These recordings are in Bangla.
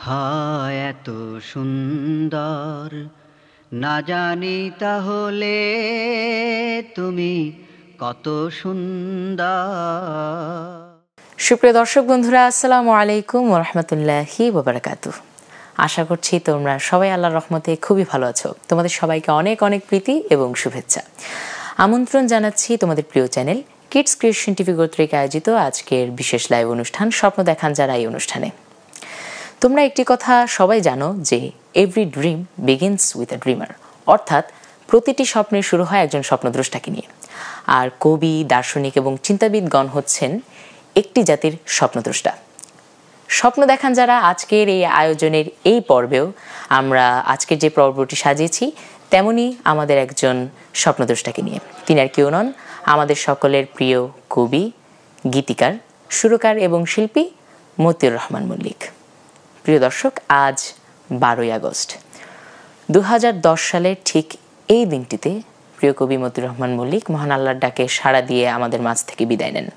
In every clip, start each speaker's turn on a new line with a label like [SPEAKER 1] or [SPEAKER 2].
[SPEAKER 1] হায় এত সুন্দর না জানি তাহলে তুমি কত সুন্দর।
[SPEAKER 2] সুপ্রিয় দর্শক বন্ধুরা, আসসালামু আলাইকুম ওয়া রাহমাতুল্লাহি ওয়া বারাকাতুহু। আশা করছি তোমরা সবাই আল্লাহর রহমতে খুবই ভালো আছো। তোমাদের সবাইকে অনেক অনেক প্রীতি এবং শুভেচ্ছা। আমন্ত্রণ জানাচ্ছি তোমাদের প্রিয় চ্যানেল কিডস ক্রিয়েশন টিভি কর্তৃক আয়োজিত আজকের বিশেষ লাইভ অনুষ্ঠান স্বপ্ন দেখান যারা এই অনুষ্ঠানে। তোমরা একটি কথা সবাই জানো যে every dream begins with a dreamer, অর্থাৎ প্রতিটি স্বপ্নের শুরু হয় একজন স্বপ্নদ্রষ্টাকে নিয়ে। আর কবি, দার্শনিক এবং চিন্তাবিদগণ হচ্ছেন একটি জাতির স্বপ্নদ্রষ্টা। স্বপ্ন দেখান যারা আজকের এই আয়োজনের এই পর্বেও আমরা আজকের যে পর্বটি সাজিয়েছি তেমনি আমাদের একজন স্বপ্নদ্রষ্টাকে নিয়ে। তিনি আর কেউ নন, আমাদের সকলের প্রিয় কবি, গীতিকার, সুরকার এবং শিল্পী মতিউর রহমান মল্লিক। প্রিয় দর্শক, আজ 12ই আগস্ট 2010 সালের ঠিক এই দিনটিতে প্রিয় কবি মতিউর রহমান মল্লিক মহান আল্লাহর ডাকে সাড়া দিয়ে আমাদের মাঝ থেকে বিদায় নেন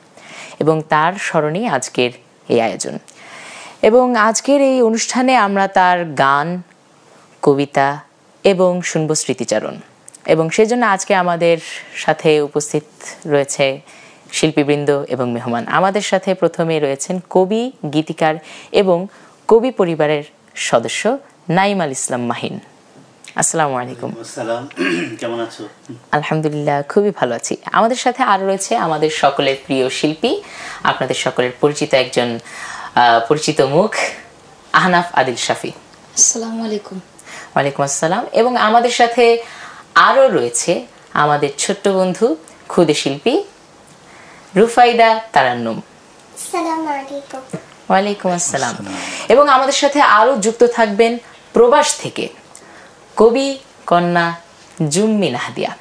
[SPEAKER 2] এবং তার স্মরণে আজকের এই আয়োজন। এবং আজকের এই অনুষ্ঠানে আমরা তার গান, কবিতা এবং শুনব স্মৃতিচারণ। এবং সেজন্য আজকে আমাদের সাথে উপস্থিত রয়েছে শিল্পীবৃন্দ এবং মেহমান। আমাদের সাথে প্রথমে রয়েছেন কবি, গীতিকার এবং কবি পরিবারের সদস্য নাঈম আল ইসলাম মাহিন। আসসালামু আলাইকুম।
[SPEAKER 3] আসসালাম, কেমন আছো?
[SPEAKER 2] আলহামদুলিল্লাহ, খুবই ভালো আছি। আমাদের সাথে আরো রয়েছে আমাদের সকলের প্রিয় শিল্পী, আপনাদের সকলের পরিচিত একজন পরিচিত মুখ, আহনাফ আদিল শাফি।
[SPEAKER 4] আসসালামু আলাইকুম।
[SPEAKER 2] ওয়ালাইকুম আসসালাম। এবং আমাদের সাথে আরো রয়েছে আমাদের ছোট্ট বন্ধু, ক্ষুদে শিল্পী রুফাইদা তারান্নুম।
[SPEAKER 4] আসসালামু আলাইকুম।
[SPEAKER 2] ওয়ালাইকুম আসসালাম। এবং আমাদের সাথে আরো যুক্ত থাকবেন প্রবাস থেকে কবি কন্যা জুম্মি নাহদিয়া।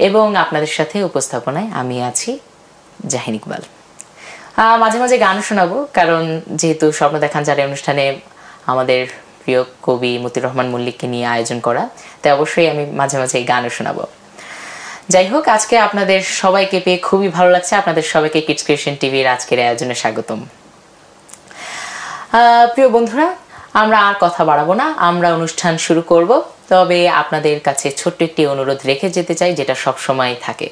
[SPEAKER 2] এবং আপনাদের সাথে উপস্থাপনায় আমি আছি জাহিন ইকবাল। মাঝে মাঝে গান শোনাবো, কারণ যেহেতু স্বপ্ন দেখান যারা অনুষ্ঠানে আমাদের প্রিয় কবি মতিউর রহমান মল্লিককে নিয়ে আয়োজন করা, তাই অবশ্যই আমি মাঝে মাঝে এই গানও শোনাবো। যাই হোক, আজকে আপনাদের সবাইকে পেয়ে খুবই ভালো লাগছে। আপনাদের সবাইকে কিডস ক্রিয়েশন টিভির আজকের আয়োজনে স্বাগতম। প্রিয় বন্ধুরা, আমরা আর কথা বাড়াবো না, আমরা অনুষ্ঠান শুরু করব। তবে আপনাদের কাছে ছোট্ট একটি অনুরোধ রেখে যেতে চাই, যেটা সব সময় থাকে।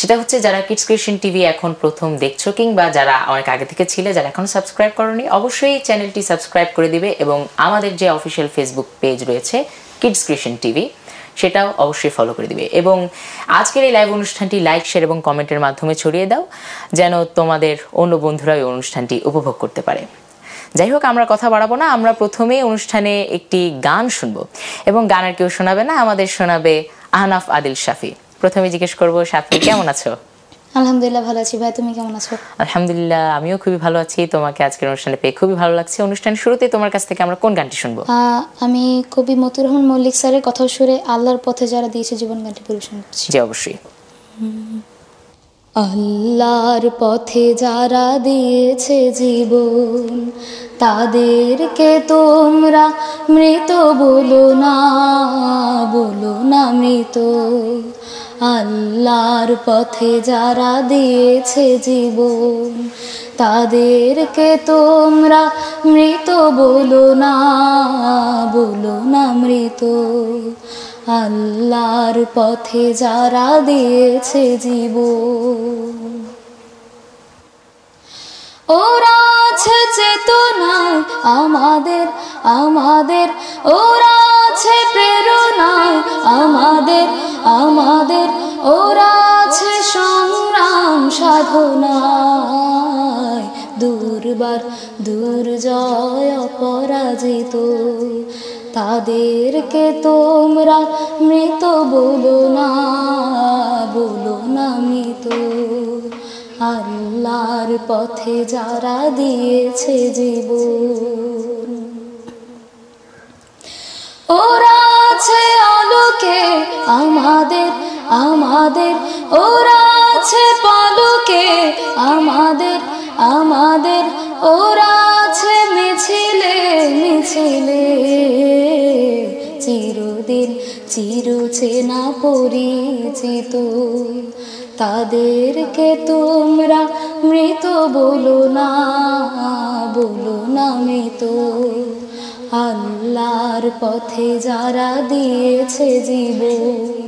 [SPEAKER 2] সেটা হচ্ছে, যারা কিডস ক্রিয়েশন টিভি এখন প্রথম দেখছো কিংবা যারা অনেক আগে থেকে ছিলে, যারা এখন সাবস্ক্রাইব করোনি, অবশ্যই চ্যানেলটি সাবস্ক্রাইব করে দিবে এবং আমাদের যে অফিসিয়াল ফেসবুক পেজ রয়েছে কিডস ক্রিয়েশন টিভি, সেটাও অবশ্যই ফলো করে দিবে। এবং আজকের এই লাইভ অনুষ্ঠানটি লাইক, শেয়ার এবং কমেন্টের মাধ্যমে ছড়িয়ে দাও, যেন তোমাদের অন্য বন্ধুরা এই অনুষ্ঠানটি উপভোগ করতে পারে। যাই হোক, আমরা কথা বাড়াবো না, আমরা প্রথমে অনুষ্ঠানে একটি গান শুনবো এবং গানের কেউ শোনাবে না, আমাদের শোনাবে আহনাফ আদিল শাফি। প্রথমে জিজ্ঞেস করবো, শাফি কেমন আছো?
[SPEAKER 4] আলহামদুলিল্লাহ ভালো আছি। ভাই, তুমি কেমন আছো?
[SPEAKER 2] আলহামদুলিল্লাহ, আমিও খুবই ভালো আছি। তোমাকে আজকের অনুষ্ঠানে পেয়ে খুবই ভালো লাগছে। অনুষ্ঠান শুরুতে তোমার কাছ থেকে আমরা কোন গানটি শুনবো?
[SPEAKER 4] আমি কবি মতিউর রহমান মল্লিক স্যারের কথা সুরে আল্লাহর পথে যারা দিয়েছে জীবন গানটি পরিবেশন করছি।
[SPEAKER 2] জি, অবশ্যই।
[SPEAKER 4] আল্লাহর পথে যারা দিয়েছে জীবন, তাদেরকে তোমরা মৃত বলো না, বলো না মৃত। আল্লাহর পথে যারা দিয়েছে জীবন, তাদেরকে তোমরা মৃত বলো না, বলো না মৃত। আল্লাহর পথে যারা দিয়েছে জীবন, ওরা আছে চেতনায় আমাদের, আমাদের ওরা আছে প্রেরণায় আমাদের, আমাদের ওরা আছে সংগ্রাম সাধনায়, দুর্বার দুর্জয় অপরাজিত। তাদেরকে তোমরা মৃত বলো না, বলো না মৃত। আল্লাহর পথে যারা দিয়েছে জীবন, ওরা আছে আলোকে আমাদের, আমাদের ওরা আছে পালকে আমাদের, আমাদের ওরা আছে মিছিলে, মিছিলে চিরদিন চিরচেনা পরিচিত। তাদেরকে তোমরা মৃত বলো না, বলো না মৃত। আল্লাহর পথে যারা দিয়েছে জীবন,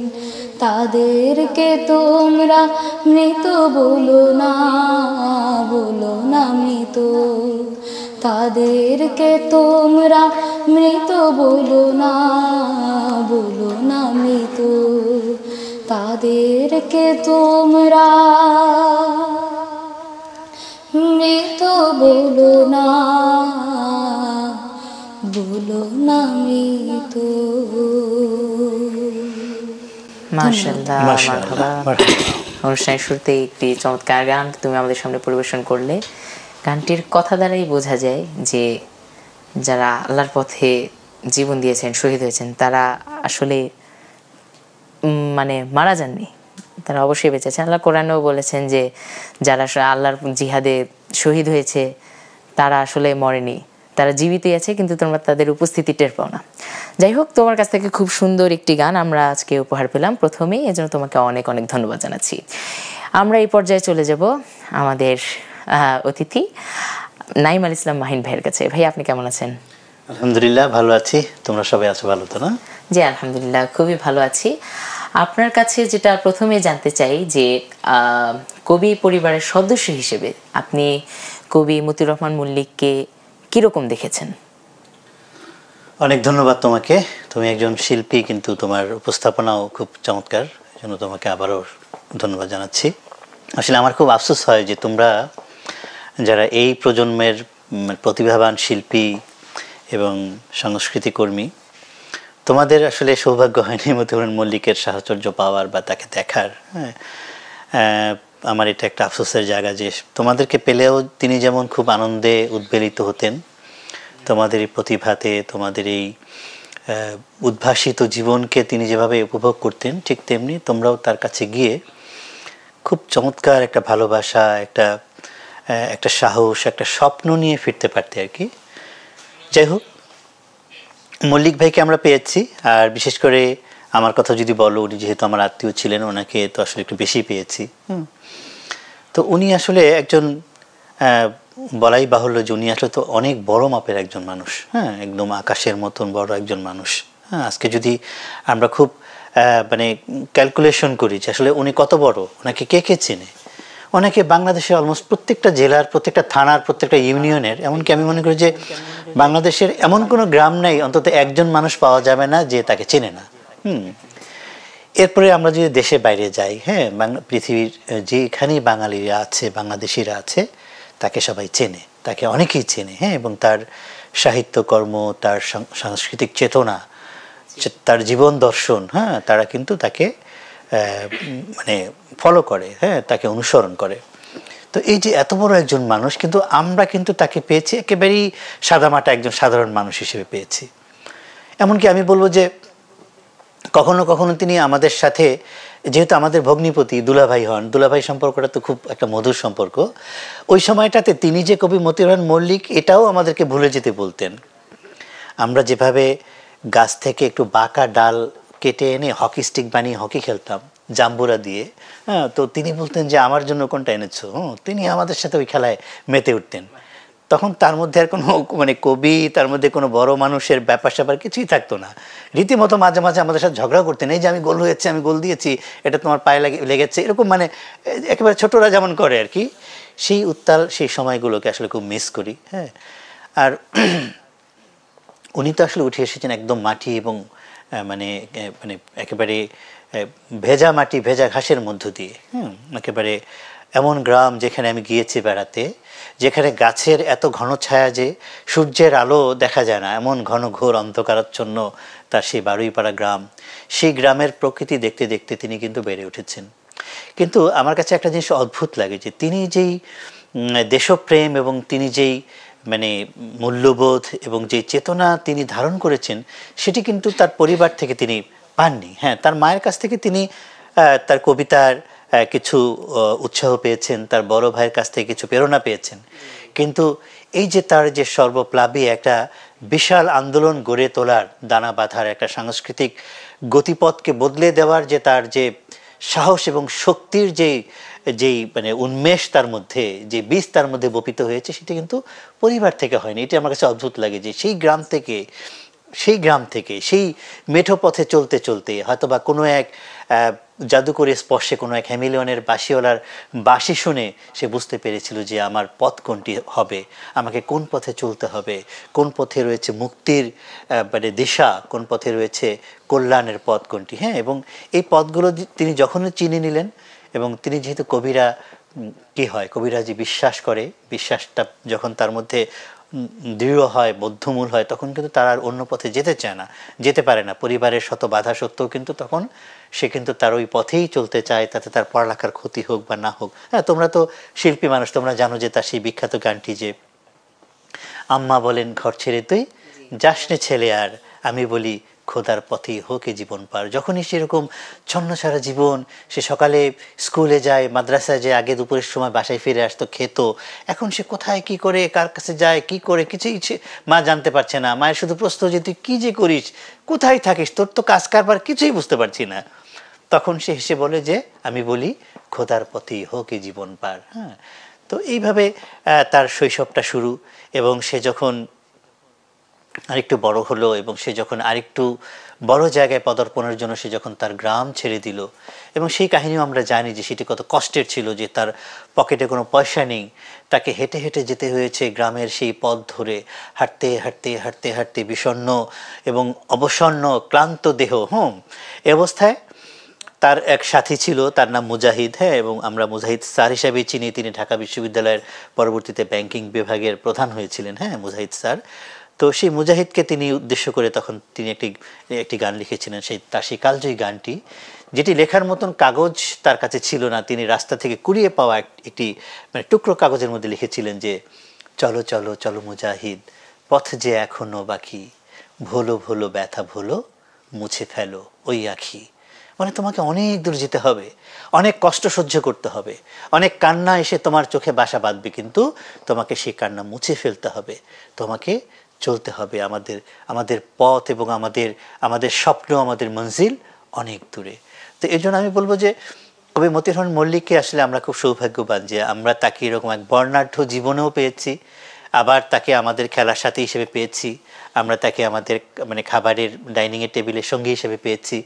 [SPEAKER 4] তাদেরকে তোমরা মৃত বলো না, বলো না মৃত। তাদেরকে তোমরা মৃত বলো না, বলো না মৃত। তাদেরকে তোমরা মৃত বলো না, বলো না মৃত।
[SPEAKER 2] মাশাআল্লাহ, মারহাবা। অনুষ্ঠানের শুরুতে একটি চমৎকার গান তুমি আমাদের সামনে পরিবেশন করলে। গানটির কথা দ্বারাই বোঝা যায় যে যারা আল্লাহর পথে জীবন দিয়েছেন, শহীদ হয়েছেন, তারা আসলে মানে মারা যাননি, তারা অবশ্যই বেঁচে আছেন। আল্লাহ কোরআনেও বলেছেন যে যারা আল্লাহর জিহাদে শহীদ হয়েছে তারা আসলে মরেনি, তারা জীবিতই আছে, কিন্তু তোমরা তাদের উপস্থিতি টের পাও না। যাই হোক, তোমার কাছ থেকে খুব সুন্দর একটি গান আমরা আজকে উপহার পেলাম প্রথমেই, এজন্য তোমাকে অনেক অনেক ধন্যবাদ জানাচ্ছি। আমরা এই পর্যায়ে চলে যাব আমাদের অতিথি নাঈম আল ইসলাম মাহিন ভাইয়ের কাছে। ভাই, আপনি কেমন আছেন?
[SPEAKER 3] আলহামদুলিল্লাহ ভালো আছি, তোমরা সবাই আছো ভালো তো না?
[SPEAKER 2] জি আলহামদুলিল্লাহ, খুবই ভালো আছি। আপনার কাছে যেটা প্রথমে জানতে চাই যে কবি পরিবারের সদস্য হিসেবে আপনি কবি মতিউর রহমান মল্লিককে কিরকম দেখেছেন?
[SPEAKER 3] অনেক ধন্যবাদ তোমাকে, তুমি একজন শিল্পী, কিন্তু তোমার উপস্থাপনাও খুব চমৎকার, এজন্য তোমাকে আবারও ধন্যবাদ জানাচ্ছি। আসলে আমার খুব আফসোস হয় যে তোমরা যারা এই প্রজন্মের প্রতিভাবান শিল্পী এবং সংস্কৃতি কর্মী, তোমাদের আসলে সৌভাগ্য হয়নি মতিউর রহমান মল্লিকের সাহচর্য পাওয়ার বা তাকে দেখার। আমার এটা একটা আফসোসের জায়গা যে তোমাদেরকে পেলেও তিনি যেমন খুব আনন্দে উদ্বেলিত হতেন, তোমাদের এই প্রতিভাতে, তোমাদের এই উদ্ভাসিত জীবনকে তিনি যেভাবে উপভোগ করতেন, ঠিক তেমনি তোমরাও তার কাছে গিয়ে খুব চমৎকার একটা ভালোবাসা, একটা সাহস, একটা স্বপ্ন নিয়ে ফিরতে পারতে আর কি। যাই হোক, মল্লিক ভাইকে আমরা পেয়েছি, আর বিশেষ করে আমার কথা যদি বলো, উনি যেহেতু আমার আত্মীয় ছিলেন, ওনাকে তো আসলে একটু বেশি পেয়েছি। তো উনি আসলে একজন, বলাই বাহুল্য যে উনি আসলে তো অনেক বড় মাপের একজন মানুষ, হ্যাঁ, একদম আকাশের মতন বড় একজন মানুষ। হ্যাঁ, আজকে যদি আমরা খুব মানে ক্যালকুলেশন করি যে আসলে উনি কত বড়, ওনাকে কে কে চেনে, ওনাকে বাংলাদেশের অলমোস্ট প্রত্যেকটা জেলার, প্রত্যেকটা থানার, প্রত্যেকটা ইউনিয়নের, এমনকি আমি মনে করি যে বাংলাদেশের এমন কোনো গ্রাম নাই অন্তত একজন মানুষ পাওয়া যাবে না যে তাকে চেনে না। এরপরে আমরা যদি দেশে বাইরে যাই, হ্যাঁ, পৃথিবীর যেখানেই বাঙালিরা আছে, বাংলাদেশিরা আছে, তাকে সবাই চেনে, তাকে অনেকেই চেনে। হ্যাঁ, এবং তার সাহিত্যকর্ম, তার সাংস্কৃতিক চেতনা, তার জীবন দর্শন, হ্যাঁ, তারা কিন্তু তাকে মানে ফলো করে, হ্যাঁ, তাকে অনুসরণ করে। তো এই যে এত বড় একজন মানুষ, কিন্তু আমরা কিন্তু তাকে পেয়েছি একেবারেই সাদামাটা একজন সাধারণ মানুষ হিসেবে পেয়েছি। এমনকি আমি বলবো যে কখনো কখনো তিনি আমাদের সাথে, যেহেতু আমাদের ভগ্নিপতি দুলাভাই হন, দুলাভাই সম্পর্কটা তো খুব একটা মধুর সম্পর্ক, ওই সময়টাতে তিনি যে কবি মতিউর রহমান মল্লিক, এটাও আমাদেরকে ভুলে যেতে বলতেন। আমরা যেভাবে গাছ থেকে একটু বাঁকা ডাল কেটে এনে হকি স্টিক বানিয়ে হকি খেলতাম জাম্বুরা দিয়ে, হ্যাঁ, তো তিনি বলতেন যে আমার জন্য কোনটা এনেছো। তিনি আমাদের সাথে ওই খেলায় মেতে উঠতেন। তখন তার মধ্যে আর কোনো মানে কবি, তার মধ্যে কোনো বড় মানুষের ব্যাপার স্যাপার কিছুই থাকতো না। রীতিমতো মাঝে মাঝে আমাদের সাথে ঝগড়া করতেন, এই যে আমি গোল হয়েছে, আমি গোল দিয়েছি, এটা তোমার পায়ে লেগেছে, এরকম মানে একেবারে ছোটরা যেমন করে আর কি। সেই উত্তাল সেই সময়গুলোকে আসলে খুব মিস করি। হ্যাঁ, আর উনি তো আসলে উঠে এসেছেন একদম মাটি এবং মানে মানে একেবারে ভেজা মাটি, ভেজা ঘাসের মধ্য দিয়ে। একেবারে এমন গ্রাম যেখানে আমি গিয়েছি বেড়াতে, যেখানে গাছের এত ঘন ছায়া যে সূর্যের আলো দেখা যায় না, এমন ঘন ঘোর অন্ধকারাচ্ছন্ন তার সেই বারুইপাড়া গ্রাম। সেই গ্রামের প্রকৃতি দেখতে দেখতে তিনি কিন্তু বেড়ে উঠেছেন। কিন্তু আমার কাছে একটা জিনিস অদ্ভুত লাগে যে তিনি যেই দেশপ্রেম এবং তিনি যেই মানে মূল্যবোধ এবং যে চেতনা তিনি ধারণ করেছেন, সেটি কিন্তু তার পরিবার থেকে তিনি পাননি। হ্যাঁ, তার মায়ের কাছ থেকে তিনি তার কবিতার কিছু উৎসাহ পেয়েছেন, তার বড় ভাইয়ের কাছ থেকে কিছু প্রেরণা পেয়েছেন, কিন্তু এই যে তার যে সর্বপ্লাবী একটা বিশাল আন্দোলন গড়ে তোলার, দানা বাঁধার একটা সাংস্কৃতিক গতিপথকে বদলে দেওয়ার যে তার যে সাহস এবং শক্তির যে যেই মানে উন্মেষ তার মধ্যে, যে বীজ তার মধ্যে বপিত হয়েছে, সেটা কিন্তু পরিবার থেকে হয়নি। এটা আমার কাছে অদ্ভুত লাগে যে সেই গ্রাম থেকে সেই মেঠো পথে চলতে চলতে হয়তো বা কোনো এক জাদুকরের স্পর্শে কোনো এক হ্যামিলিয়নের বাঁশিওয়ালার বাঁশি শুনে সে বুঝতে পেরেছিল যে আমার পথ কোনটি হবে, আমাকে কোন পথে চলতে হবে, কোন পথে রয়েছে মুক্তির মানে দিশা, কোন পথে রয়েছে কল্যাণের পথ কোনটি। হ্যাঁ, এবং এই পথগুলো তিনি যখনই চিনে নিলেন, এবং তিনি যেহেতু কবিরা কি হয়, কবিরা যে বিশ্বাস করে, বিশ্বাসটা যখন তার মধ্যে দৃঢ় হয়, বদ্ধমূল হয়, তখন কিন্তু তার আর অন্য পথে যেতে পারে না। পরিবারের শত বাধা সত্ত্বেও কিন্তু তখন সে কিন্তু তার ওই পথেই চলতে চায়, তাতে তার পড়ালেখার ক্ষতি হোক বা না হোক। হ্যাঁ, তোমরা তো শিল্পী মানুষ, তোমরা জানো যে তার সেই বিখ্যাত গানটি যে আম্মা বলেন ঘর ছেড়ে তুই যাসনে ছেলে, আর আমি বলি খোদার পথেই হোক এ জীবন পার। যখনই সেরকম ছন্নছাড়া জীবন, সে সকালে স্কুলে যায়, মাদ্রাসায় যায়, আগে দুপুরের সময় বাসায় ফিরে আসতো, খেত, এখন সে কোথায় কি করে, কার কাছে যায়, কি করে, কিছুই মা জানতে পারছে না। মায়ের শুধু প্রশ্ন যে তুই কি যে করিস, কোথায় থাকিস, তোর তো কাজ কারবার কিছুই বুঝতে পারছি না। তখন সে হেসে বলে যে আমি বলি খোদার পথেই হোক এ জীবন পার। হ্যাঁ, তো এইভাবে তার শৈশবটা শুরু, এবং সে যখন আরেকটু বড় হলো, এবং সে যখন আরেকটু বড় জায়গায় পদার্পণের জন্য সে যখন তার গ্রাম ছেড়ে দিল, এবং সেই কাহিনীও আমরা জানি যে সেটি কত কষ্টের ছিল, যে তার পকেটে কোনো পয়সা নেই, তাকে হেঁটে হেঁটে যেতে হয়েছে গ্রামের সেই পথ ধরে, হাঁটতে হাঁটতে হাঁটতে হাঁটতে বিষণ্ণ এবং অবসন্ন ক্লান্ত দেহ। এ অবস্থায় তার এক সাথী ছিল, তার নাম মুজাহিদ। হ্যাঁ, এবং আমরা মুজাহিদ স্যার হিসাবে চিনি, তিনি ঢাকা বিশ্ববিদ্যালয়ের পরবর্তীতে ব্যাংকিং বিভাগের প্রধান হয়েছিলেন। হ্যাঁ, মুজাহিদ স্যার। তো সেই মুজাহিদকে তিনি উদ্দেশ্য করে তখন তিনি একটি গান লিখেছিলেন, তার সেই কালজয়ী গানটি, যেটি লেখার মতন কাগজ তার কাছে ছিল না। তিনি রাস্তা থেকে কুড়িয়ে পাওয়া একটি মানে টুকরো কাগজের মধ্যে লিখেছিলেন যে চলো চলো চলো মুজাহিদ, পথ যে এখনো বাকি, ভোলো ভোলো ব্যথা ভোলো, মুছে ফেলো ওই আখি। মানে তোমাকে অনেক দূর যেতে হবে, অনেক কষ্ট সহ্য করতে হবে, অনেক কান্না এসে তোমার চোখে বাসা বাঁধবে, কিন্তু তোমাকে সেই কান্না মুছে ফেলতে হবে, তোমাকে চলতে হবে। আমাদের পথ এবং আমাদের স্বপ্ন, আমাদের মঞ্জিল অনেক দূরে। তো এই জন্য আমি বলবো যে কবি মতিউর রহমান মল্লিককে আসলে আমরা খুব সৌভাগ্যবান যে আমরা তাকে এরকম এক বর্ণাঢ্য জীবনেও পেয়েছি, আবার তাকে আমাদের খেলার সাথী হিসেবে পেয়েছি, আমরা তাকে আমাদের মানে খাবারের ডাইনিংয়ের টেবিলের সঙ্গী হিসেবে পেয়েছি,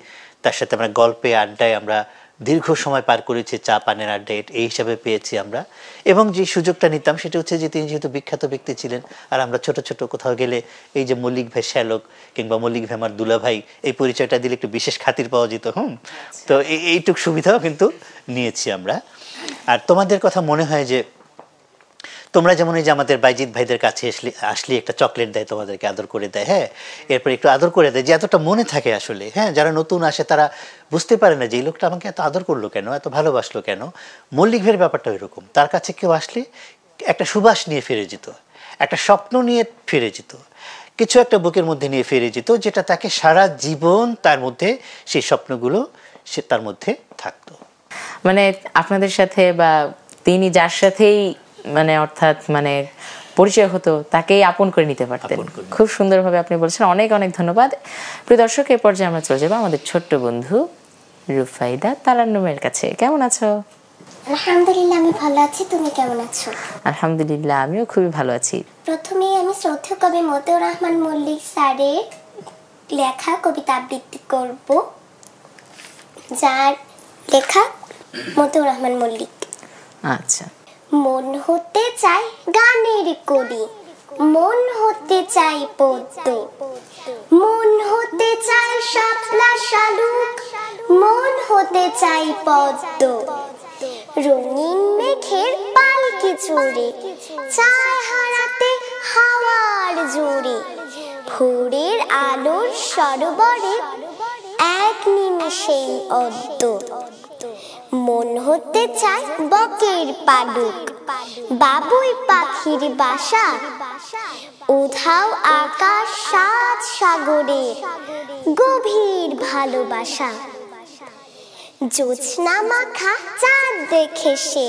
[SPEAKER 3] তার সাথে আমরা গল্পে আড্ডায় আমরা দীর্ঘ সময় পার করেছি, চা পানের আড্ডায় এই হিসাবে পেয়েছি আমরা। এবং যে সুযোগটা নিতাম সেটা হচ্ছে যে তিনি যেহেতু বিখ্যাত ব্যক্তি ছিলেন, আর আমরা ছোট ছোট কোথাও গেলে এই যে মল্লিক ভাই শ্যালক কিংবা মল্লিক ভাই আমার দুলা ভাই, এই পরিচয়টা দিলে একটু বিশেষ খাতির পাওয়া যেত। তো এইটুক সুবিধাও কিন্তু নিয়েছি আমরা। আর তোমাদের কথা মনে হয় যে তোমরা যেমন এই যে আমাদের বাইজিৎ ভাইদের কাছে আসলে একটা চকলেট দেয়, তোমাদেরকে আদর করে দেয়, হ্যাঁ, এরপর একটু আদর করে দেয়, যে এতটা মনে থাকে আসলে। হ্যাঁ, যারা নতুন আসে তারা বুঝতে পারে না যে এই লোকটা আমাকে এত আদর করলো কেন, এত ভালোবাসলো কেন। মল্লিক ভাইয়ের ব্যাপারটা এরকম, তার কাছে কেউ আসলে একটা সুবাস নিয়ে ফিরে যেত, একটা স্বপ্ন নিয়ে ফিরে যেত, কিছু একটা বুকের মধ্যে নিয়ে ফিরে যেত, যেটা তাকে সারা জীবন তার মধ্যে সেই স্বপ্নগুলো সে তার মধ্যে থাকতো।
[SPEAKER 2] মানে আপনাদের সাথে বা তিনি যার সাথেই মানে অর্থাৎ মানে পরিচয় হতো তাকেই আপন করে নিতে পারতেন। খুব সুন্দরভাবে আপনি বলছেন, অনেক অনেক ধন্যবাদ। প্রিয় দর্শক, এ পর্যায়ে আমরা চলে যাবো আমাদের ছোট্ট বন্ধু রুফাইদা তারান্নুমের কাছে। কেমন আছো?
[SPEAKER 5] আলহামদুলিল্লাহ, আমি ভালো আছি। তুমি কেমন আছো?
[SPEAKER 2] আলহামদুলিল্লাহ, আমিও খুবই ভালো আছি।
[SPEAKER 5] প্রথমেই আমি শ্রদ্ধেয় কবি মতিউর রহমান মল্লিক স্যারের লেখা কবিতা আবৃত্তি করব, যার লেখা মতিউর রহমান মল্লিক।
[SPEAKER 2] আচ্ছা।
[SPEAKER 5] মন হতে চাই গানের কলি, মন হতে চাই পদ্ম, মন হতে চাই শাপলা শালুক, মন হতে চাই পদ্ম, রঙিন মেঘের পালকি চড়ে চায় হারাতে হাওয়ার জোরে, ভোরের আলোর সরোবরে এক নিমেষেই অদ্য, মন হতে চায় বকের পালক, বাবুই পাখির বাসা, উধাও আকাশ সাত সাগরে গভীর ভালোবাসা, জোছনা মাখা চাঁদ দেখে সে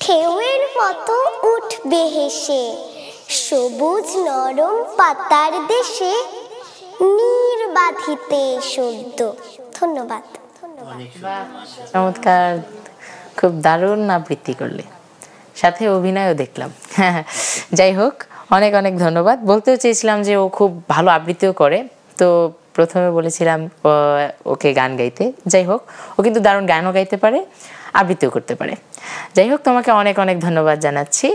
[SPEAKER 5] ঢেউয়ের মতো উঠবে হেসে, সবুজ নরম পাতার দেশে নির্বাধিতে সদ্য। ধন্যবাদ।
[SPEAKER 2] চমৎকার, খুব দারুণ আবৃত্তি করলে, সাথে অভিনয়ও দেখলাম। যাই হোক, অনেক অনেক ধন্যবাদ। বলতেও চেয়েছিলাম যে ও খুব ভালো আবৃত্তিও করে, তো প্রথমে বলেছিলাম ওকে গান গাইতে। যাই হোক, ও কিন্তু দারুণ গানও গাইতে পারে, আবৃত্তিও করতে পারে। যাই হোক, তোমাকে অনেক অনেক ধন্যবাদ জানাচ্ছি।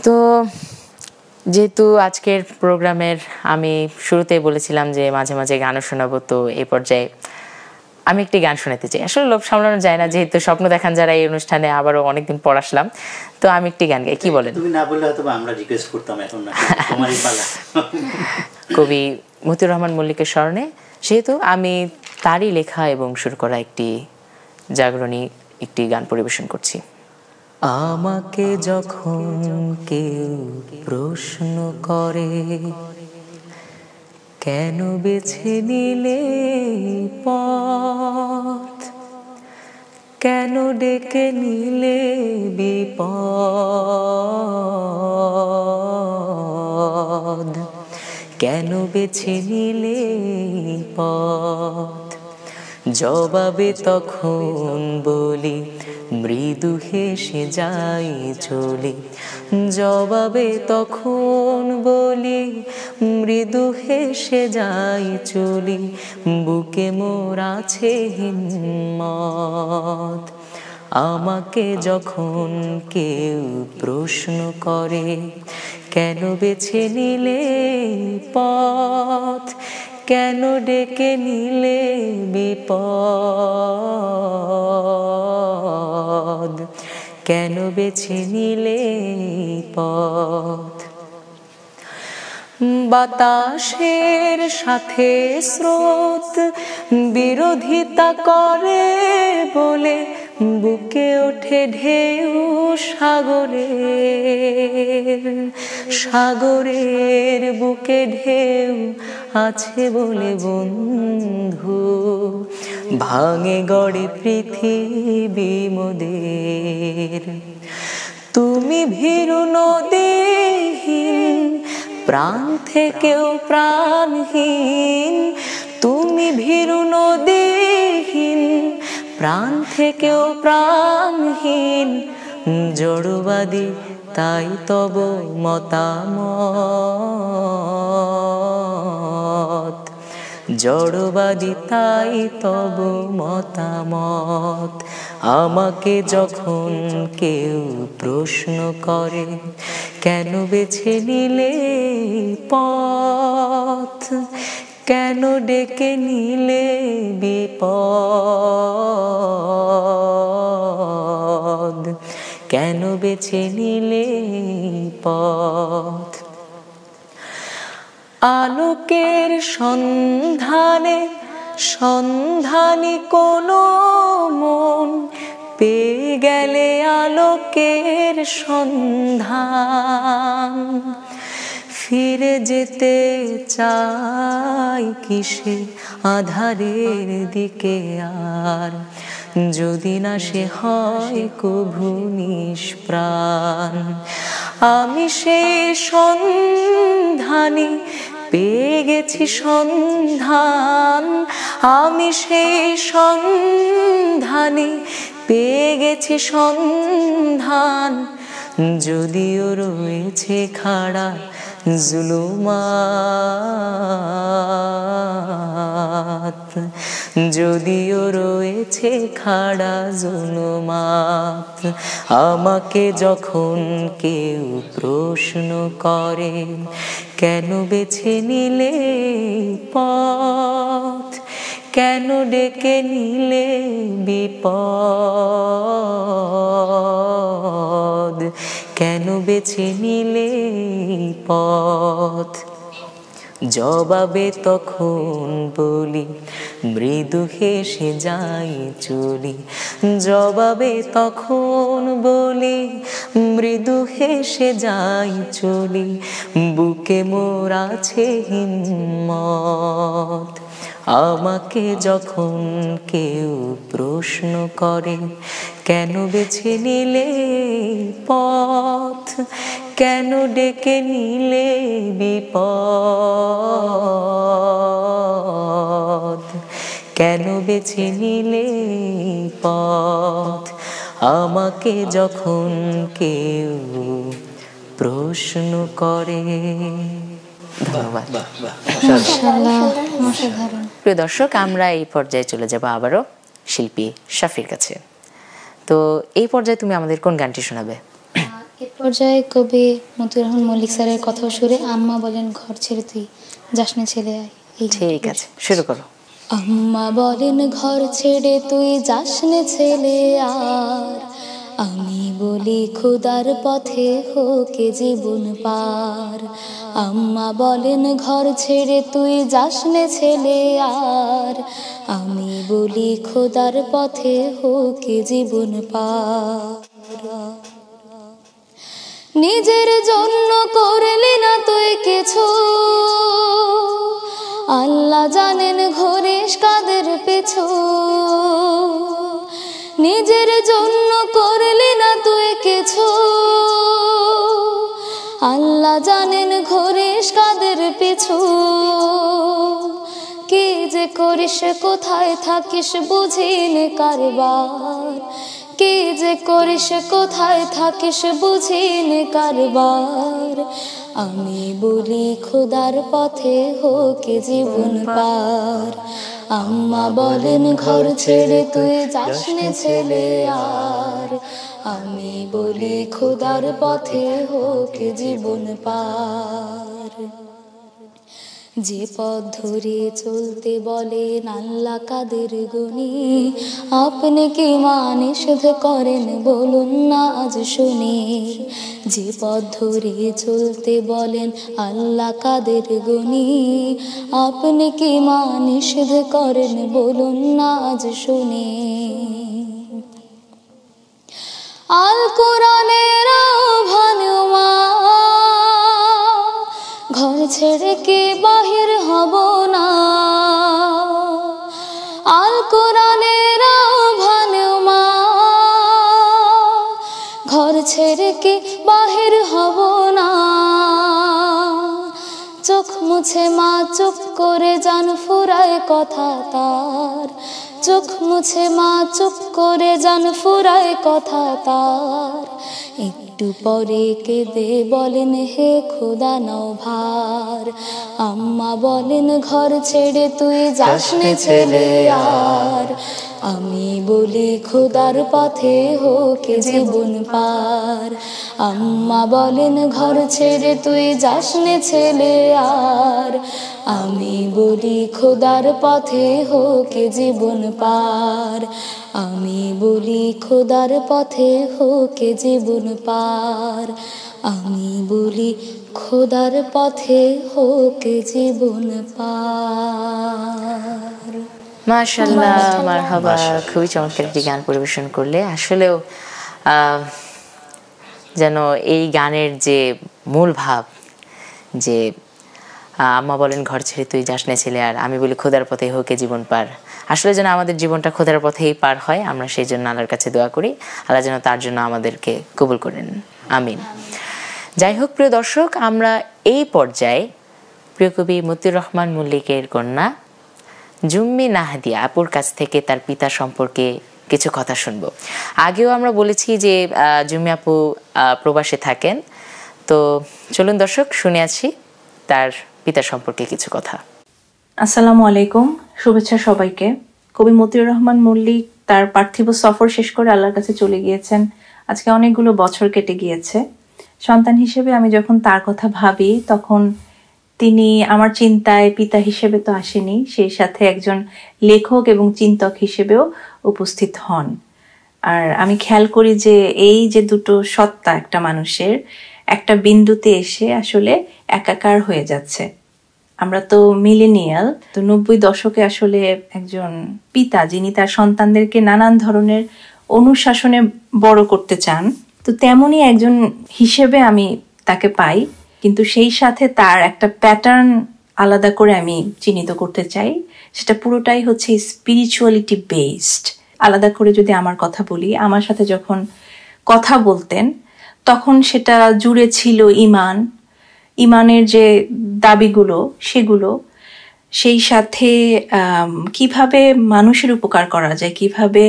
[SPEAKER 2] তো যেহেতু আজকের প্রোগ্রামের আমি শুরুতেই বলেছিলাম যে মাঝে মাঝে গানও শোনাবো, তো এই পর্যায়ে আমি একটি গান শোনাতে চাই। আসলে লোভ সামলানো যায় না, যেহেতু স্বপ্ন দেখান যারা এই অনুষ্ঠানে আবারও অনেকদিন পর আসলাম, তো আমি একটি গান গাই, কি বলেন?
[SPEAKER 3] তুমি না বললে হয়তো আমরা রিকোয়েস্ট করতাম, এখন না, তোমারই পালা।
[SPEAKER 2] কবি মতিউর রহমান মল্লিকের স্মরণে, যেহেতু আমি তারই লেখা এবং সুর করা একটি জাগরণী একটি গান পরিবেশন করছি। আমাকে যখন কেউ প্রশ্ন করে, কেন বেছে নিলে পথ, কেন ডেকে নিলে বিপদ, কেন বেছে নিলে পথ, জবাবে তখন বলি মৃদু হেসে যাই চলি, জবাবে তখন বলি মৃদু হেসে যাই চলি, বুকে মোর আছে হিম্মত। আমাকে যখন কেউ প্রশ্ন করে, কেন বেছে নিলে পথ, কেন ডেকে নিলে বিপদ, কেন বেছে নিলে পথ। বাতাসের সাথে স্রোত বিরোধিতা করে বলে বুকে ওঠে ঢেউ সাগরের, সাগরের বুকে ঢেউ আছে বলে বন্ধু ভাঙে গড়ে পৃথিবী মোদের। তুমি ভীরু নদীহীন, প্রাণ থেকেও প্রাণহীন, তুমি ভীরু নদীহীন, প্রাণ থেকেও প্রাণহীন, জড়বাদী তাই তব মতামত, জড়বাদী তাই তব মতামত। আমাকে যখন কেউ প্রশ্ন করে, কেন বেছে নিলে পথ, কেন ডেকে নিলে বিপদ, কেন বেছে নিলে পথ। আলোকের সন্ধানে সন্ধানী কোনো মন পেয়ে গেলে আলোকের সন্ধান, ফিরে যেতে চাই কিসে আধারের দিকে আর, যদি না সে হয় কভু নিষ্প্রাণ। আমি সেই সন্ধানী পেয়ে গেছি সন্ধান, আমি সেই সন্ধানী পেয়ে গেছি সন্ধান, যদিও রয়েছে খাড়া জুলুমাত, যদিও রয়েছে খাড়া জুলুমাত। আমাকে যখন কেউ প্রশ্ন করে, কেন বেছে নিলে পথ, কেন ডেকে নিলে বিপদ, কেন বেছে নিলে পথ, জবাবে তখন বলি মৃদু হেসে যাই চলি, জবাবে তখন বলি মৃদু হেসে যাই চলি, বুকে মোর আছে হিম্মত। আমাকে যখন কেউ প্রশ্ন করে, কেন বেছে নিলে পথ, কেন ডেকে নিলে বিপদ, কেন বেছে নিলে পথ। আমাকে যখন কেউ প্রশ্ন করে। ধন্যবাদ।
[SPEAKER 4] মাশাআল্লাহ, অসাধারণ।
[SPEAKER 2] প্রিয় দর্শক, আমরা এই পর্যায়ে চলে যাব আবারও শিল্পী শাফির কাছে। তো এই পর্যায়ে তুমি আমাদের কোন গানটি শোনাবে?
[SPEAKER 4] এই পর্যায়ে কবি মতিউর রহমান মল্লিক স্যারের কথা সুরে আম্মা বলেন ঘর ছেড়ে তুই যাস না ছেলে আয়।
[SPEAKER 2] ঠিক আছে, শুরু করো।
[SPEAKER 4] আম্মা বলেন ঘর ছেড়ে তুই যাস না ছেলে আর, আমি বলি খোদার পথে হোকে জীবন পার। আম্মা বলেন ঘর ছেড়ে তুই যাস না ছেলে আর, আমি বলি খোদার পথে হোকে জীবন পার। নিজের জন্য করলি না তুই কিছু, আল্লাহ জানেন ঘুরিস কাদের পিছু। নিজের জন্য করলি না তুই কিছু, আল্লাহ জানেন ঘুরিস কাদের পিছু। কি যে করিস কোথায় থাকিস বুঝিনে কারবার, কি যে করিস কোথায় থাকিস বুঝিনে কারবার। আমি বলি খোদার পথে হোকে জীবন পার। আম্মা বলেন ঘর ছেড়ে তুই যাস না ছেলে আর, আমি বলি খোদার পথে হোকে জীবন পার। যে পথ ধরে চলতে বলেন আল্লাহ কাদের গুণী, আপনি কি নিষেধ করেন বলুন না আজ শুনি। যে পথ ধরে চলতে বলেন আল্লাহ কাদের গুণী, আপনি কি নিষেধ করেন বলুন না আজ শুনি। আল কোরআনের আহ্বান মা, ঘর ছেড়ে কি বাহির হব না। আল কোরআনের আহ্বান মা, ঘর ছেড়ে কি বাহির হব না। চোখ মুছে মা চুপ করে যান ফুরায় কথা তার, চোখ মুছে মা চুপ করে যান ফুরায় কথা তার। একটু পরে কেঁদে বলেন হে খোদা নাও ভার। আম্মা বলেন ঘর ছেড়ে তুই যাস না ছেলে আর, আমি বলি খোদার পথে হোকে জীবন পার। আম্মা বলেন ঘর ছেড়ে তুই যাস না ছেলে আর, আমি বলি খোদার পথে হোকে জীবন পার। আমি বলি খোদার পথে হোকে জীবন পার। আমি বলি খোদার পথে হোকে জীবন পার।
[SPEAKER 2] মাশাআল্লাহ, মারহাবা, খুবই চমৎকার একটি গান পরিবেশন করলে। আসলেও যেন এই গানের যে মূল ভাব, যে আম্মা বলেন ঘর ছেড়ে তুই যাস না ছেলে আর, আমি বলি খোদার পথে হোকে জীবন পার, আসলে যেন আমাদের জীবনটা খোদার পথেই পার হয়। আমরা সেই জন্য আল্লাহর কাছে দোয়া করি, আল্লাহ যেন তার জন্য আমাদেরকে কবুল করেন, আমিন। যাই হোক প্রিয় দর্শক, আমরা এই পর্যায়ে প্রিয় কবি মতিউর রহমান মল্লিকের কন্যা জুম্মি নাহাদিয়া আপুর কাছ থেকে তার পিতা সম্পর্কে কিছু কথা শুনবো। আগেও আমরা বলেছি যে জুম্মি আপু প্রবাসে থাকেন, তো চলুন দর্শক শুনে আছি তার পিতা সম্পর্কে কিছু কথা।
[SPEAKER 6] আসসালামু আলাইকুম, শুভেচ্ছা সবাইকে। কবি মতিউর রহমান মল্লিক তার পার্থিব সফর শেষ করে আল্লাহর কাছে চলে গিয়েছেন। আজকে অনেকগুলো বছর কেটে গিয়েছে। সন্তান হিসেবে আমি যখন তার কথা ভাবি, তখন তিনি আমার চিন্তায় পিতা হিসেবে তো আসেনি, সেই সাথে একজন লেখক এবং চিন্তক হিসেবেও উপস্থিত হন। আর আমি খেয়াল করি যে এই যে দুটো সত্তা একটা মানুষের একটা বিন্দুতে এসে আসলে একাকার হয়ে যাচ্ছে। আমরা তো মিলেনিয়াল, তো 90 দশকে আসলে একজন পিতা যিনি তার সন্তানদেরকে নানান ধরনের অনুশাসনে বড় করতে চান, তো তেমনই একজন হিসেবে আমি তাকে পাই। কিন্তু সেই সাথে তার একটা প্যাটার্ন আলাদা করে আমি চিহ্নিত করতে চাই, সেটা পুরোটাই হচ্ছে স্পিরিচুয়ালিটি বেসড। আলাদা করে যদি আমার কথা বলি, আমার সাথে যখন কথা বলতেন তখন সেটা জুড়ে ছিল ইমানের যে দাবিগুলো সেগুলো, সেই সাথে কিভাবে মানুষের উপকার করা যায়, কিভাবে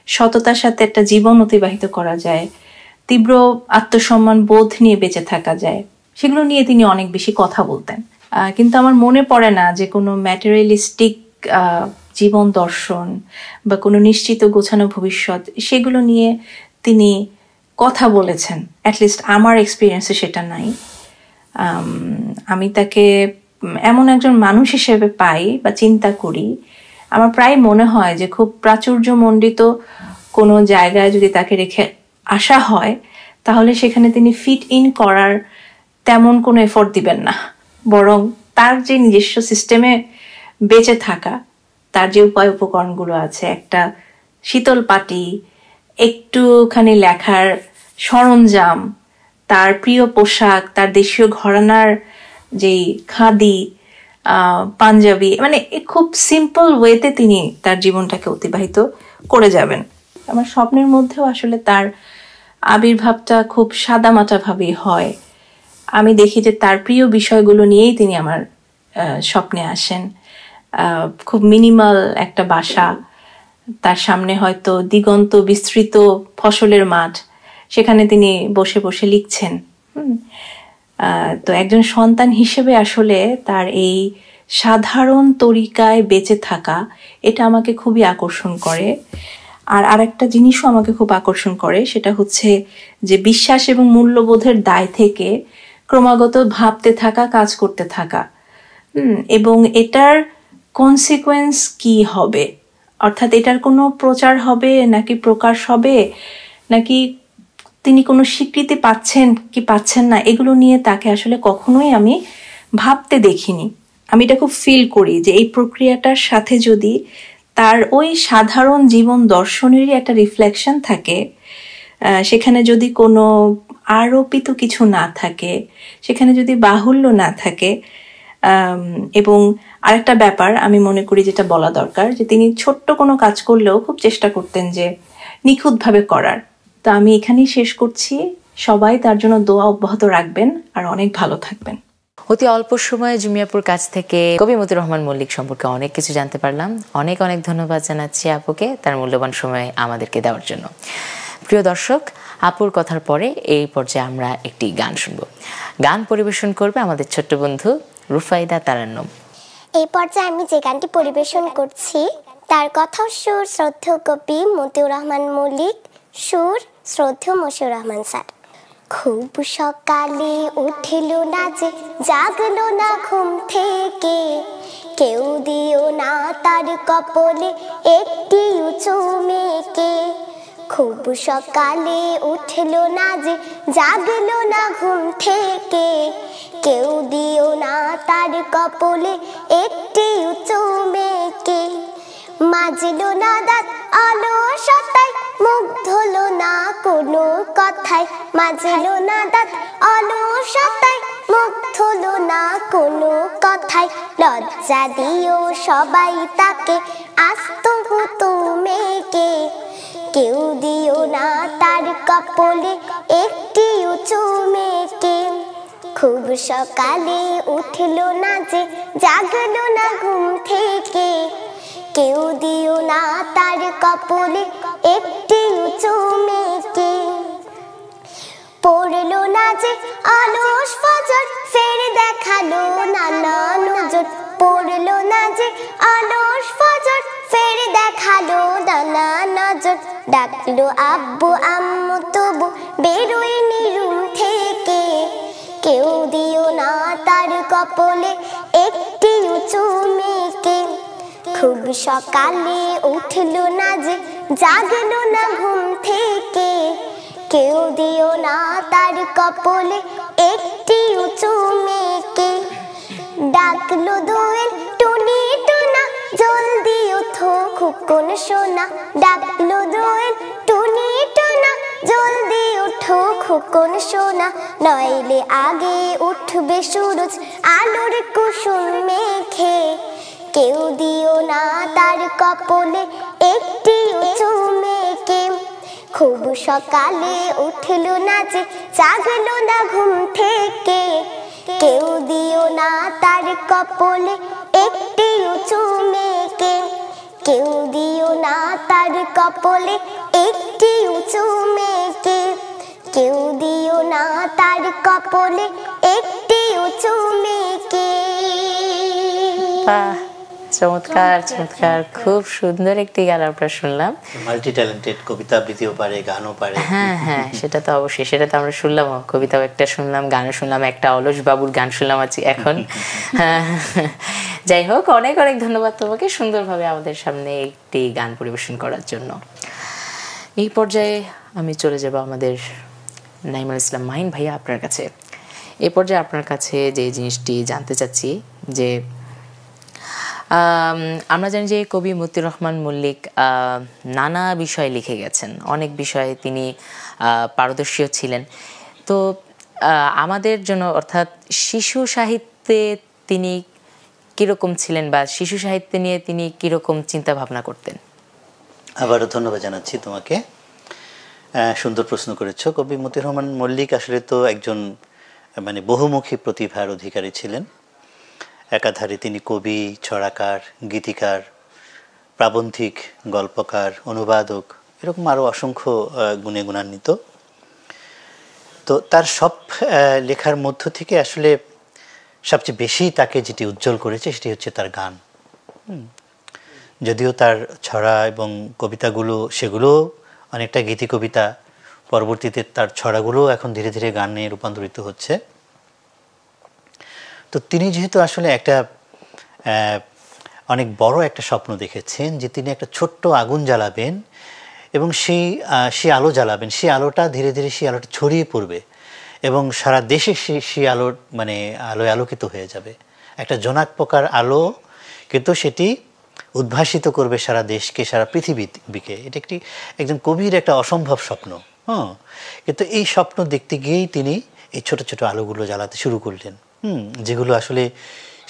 [SPEAKER 6] সততার সাথে একটা জীবন অতিবাহিত করা যায়, তীব্র আত্মসম্মান বোধ নিয়ে বেঁচে থাকা যায়, সেগুলো নিয়ে তিনি অনেক বেশি কথা বলতেন। কিন্তু আমার মনে পড়ে না যে কোনো ম্যাটেরিয়ালিস্টিক জীবন দর্শন বা কোনো নিশ্চিত গোছানো ভবিষ্যৎ সেগুলো নিয়ে তিনি কথা বলেছেন। অ্যাটলিস্ট আমার এক্সপিরিয়েন্সে সেটা নাই। আমি তাকে এমন একজন মানুষ হিসেবে পাই বা চিন্তা করি, আমার প্রায় মনে হয় যে খুব প্রাচুর্যমণ্ডিত কোনো জায়গায় যদি তাকে রেখে আসা হয় তাহলে সেখানে তিনি ফিট ইন করার তেমন কোনো এফোর্ট দিবেন না, বরং তার যে নিজস্ব সিস্টেমে বেঁচে থাকা, তার যে উপায় উপকরণগুলো আছে, একটা শীতল পাটি, একটুখানি লেখার সরঞ্জাম, তার প্রিয় পোশাক, তার দেশীয় ঘরানার যেই খাদি পাঞ্জাবি, মানে খুব সিম্পল ওয়েতে তিনি তার জীবনটাকে অতিবাহিত করে যাবেন। আমার স্বপ্নের মধ্যেও আসলে তার আবির্ভাবটা খুব সাদামাটা ভাবেই হয়। আমি দেখি যে তার প্রিয় বিষয়গুলো নিয়েই তিনি আমার স্বপ্নে আসেন। খুব মিনিমাল একটা বাসা, তার সামনে হয়তো দিগন্ত বিস্তৃত ফসলের মাঠ, সেখানে তিনি বসে বসে লিখছেন। তো একজন সন্তান হিসেবে আসলে তার এই সাধারণ তরিকায় বেঁচে থাকা, এটা আমাকে খুবই আকর্ষণ করে। আর আরেকটা জিনিসও আমাকে খুব আকর্ষণ করে, সেটা হচ্ছে যে বিশ্বাস এবং মূল্যবোধের দায় থেকে ক্রমাগত ভাবতে থাকা, কাজ করতে থাকা, এবং এটার কনসিকোয়েন্স কি হবে, অর্থাৎ এটার কোনো প্রচার হবে নাকি প্রকাশ হবে, নাকি তিনি কোনো স্বীকৃতি পাচ্ছেন কি পাচ্ছেন না, এগুলো নিয়ে তাকে আসলে কখনোই আমি ভাবতে দেখিনি। আমি এটা খুব ফিল করি যে এই প্রক্রিয়াটার সাথে যদি তার ওই সাধারণ জীবন দর্শনেরই একটা রিফ্লেকশন থাকে, সেখানে যদি কোনো আরোপিত কিছু না থাকে, সেখানে যদি বাহুল্য না থাকে, এবং আরেকটা ব্যাপার আমি মনে করি যেটা বলা দরকার, যে তিনি ছোট্ট কোনো কাজ করলেও খুব চেষ্টা করতেন যে নিখুঁতভাবে করার। তো আমি এখানেই শেষ করছি। সবাই তার জন্য দোয়া অব্যাহত রাখবেন আর অনেক ভালো থাকবেন।
[SPEAKER 2] অতি অল্প সময়ে জুমিয়াপুর কাছ থেকে কবি মতিউর রহমান মল্লিক সম্পর্কে অনেক কিছু জানতে পারলাম। অনেক অনেক ধন্যবাদ জানাচ্ছি আপুকে তার মূল্যবান সময় আমাদেরকে দেওয়ার জন্য। প্রিয় দর্শক, আপুর কথার পরে এই পর্যায়ে আমরা একটি গান শুনব। গান পরিবেশন করবে আমাদের ছোট্ট বন্ধু রুফাইদা তারান্নম।
[SPEAKER 5] এই পর্যায়ে আমি যে গানটি পরিবেশন করছি তার কথা সুর শ্রদ্ধেয় কবি মতিউর রহমান মল্লিক, সুর শ্রদ্ধেয় মশিউর রহমান স্যার। খুব সকালে উঠিল না যে, জাগলো না ঘুম থেকে, কেউ দিও না তার কপলে একটি উঁচু মেয়েকে। খুব সকালে উঠল না যে, জাগলো না ঘুম থেকে, কেউ দিও না তার কপলে একটি উঁচু মেয়েকে। মাজলো না দাঁত অলসতায়, মুখ ধুলো না কোনো কথায়, মাজলো না দাঁত অলসতায়, মুখ ধুলো না কোনো কথায়। লজ্জা দিও সবাই তাকে, আস্ত হতো মেয়েকে, কেউ দিও না তার কপলে একটি উঁচু মেয়েকে। খুব সকালে উঠল না যে, জাগলো না ঘুম থেকে, কেউ দিও না তার কপলে একটি উঁচু মেয়েকে। পড়লো না যে অলস ফজর, ফের দেখালো নানা নজর, পড়লো না যে অলস ফজর, ফের দেখালো নানা নজর। ডাকলো আব্বু আম্মু তবু বেরোয়নি রুম থেকে, কেউ দিও না তার কপলে একটি উঁচু মেয়েকে। খুব সকালে উঠল না যে, জাগলো না ঘুম থেকে, কেউ দিও না তার কপলে একটি উঁচু মেয়েকে। ডাকলো দোয়েল টুনি টুনা, জলদি ওঠো খোকন সোনা, ডাকলো দোয়েল টুনি টুনা, জলদি ওঠো খোকন সোনা। নইলে আগে উঠবে সূরজ আলোর কুসুম মেখে, কেউ দিও না তার কপলে একটি উঁচু মেয়েকে। খুব সকালে উঠল না যে, জাগলো না ঘুম থেকে, কেউ দিও না তার কপলে একটি উঁচু মেয়েকে। কেউ দিও না তার কপলে একটি উঁচু মেয়েকে, কেউ দিও না তার কপলে একটি উঁচু মেয়েকে।
[SPEAKER 2] বাহ, চমৎকার চমৎকার, খুব সুন্দর একটি গান আমরা শুনলাম।
[SPEAKER 3] মাল্টি ট্যালেন্টেড, কবিতা আবৃত্তিও পারে, গানও পারে।
[SPEAKER 2] হ্যাঁ হ্যাঁ, সেটা তো অবশ্যই, সেটা তো আমরা শুনলাম, কবিতাও একটা শুনলাম, গানও শুনলাম, একটা অলস বাবুর গান শুনলাম আছি এখন। যাই হোক, অনেক অনেক ধন্যবাদ তোমাকে সুন্দরভাবে আমাদের সামনে একটি গান পরিবেশন করার জন্য। এই পর্যায়ে আমি চলে যাব আমাদের নাইমুল ইসলাম মাহিন ভাইয়া আপনার কাছে। এই পর্যায়ে আপনার কাছে যে জিনিসটি জানতে চাচ্ছি যে আমরা জানি যে কবি মতিউর রহমান মল্লিক নানা বিষয় লিখে গেছেন, অনেক বিষয়ে তিনি পারদর্শী ছিলেন। তো আমাদের জন্য অর্থাৎ শিশু সাহিত্যে তিনি কীরকম ছিলেন বা শিশু সাহিত্য নিয়ে তিনি কীরকম চিন্তা ভাবনা করতেন?
[SPEAKER 3] আবারও ধন্যবাদ জানাচ্ছি তোমাকে, সুন্দর প্রশ্ন করেছো। কবি মতিউর রহমান মল্লিক আসলে তো একজন মানে বহুমুখী প্রতিভার অধিকারী ছিলেন। একাধারে তিনি কবি, ছড়াকার, গীতিকার, প্রাবন্ধিক, গল্পকার, অনুবাদক, এরকম আরও অসংখ্য গুণে গুণান্বিত। তো তার সব লেখার মধ্য থেকে আসলে সবচেয়ে বেশি তাকে যেটি উজ্জ্বল করেছে সেটি হচ্ছে তার গান। যদিও তার ছড়া এবং কবিতাগুলো সেগুলো অনেকটা গীতি কবিতা, পরবর্তীতে তার ছড়াগুলো এখন ধীরে ধীরে গানে রূপান্তরিত হচ্ছে। তো তিনি যেহেতু আসলে একটা অনেক বড় একটা স্বপ্ন দেখেছেন যে তিনি একটা ছোট্ট আগুন জ্বালাবেন এবং সেই আলো জ্বালাবেন, সেই আলোটা ধীরে ধীরে সেই আলোটা ছড়িয়ে পড়বে এবং সারা দেশে সেই আলোর মানে আলোয় আলোকিত হয়ে যাবে। একটা জোনাক পোকার আলো, কিন্তু সেটি উদ্ভাসিত করবে সারা দেশকে, সারা পৃথিবীকে। এটা একজন কবির একটা অসম্ভব স্বপ্ন। কিন্তু এই স্বপ্ন দেখতে গিয়েই তিনি এই ছোট ছোট আলোগুলো জ্বালাতে শুরু করলেন, যেগুলো আসলে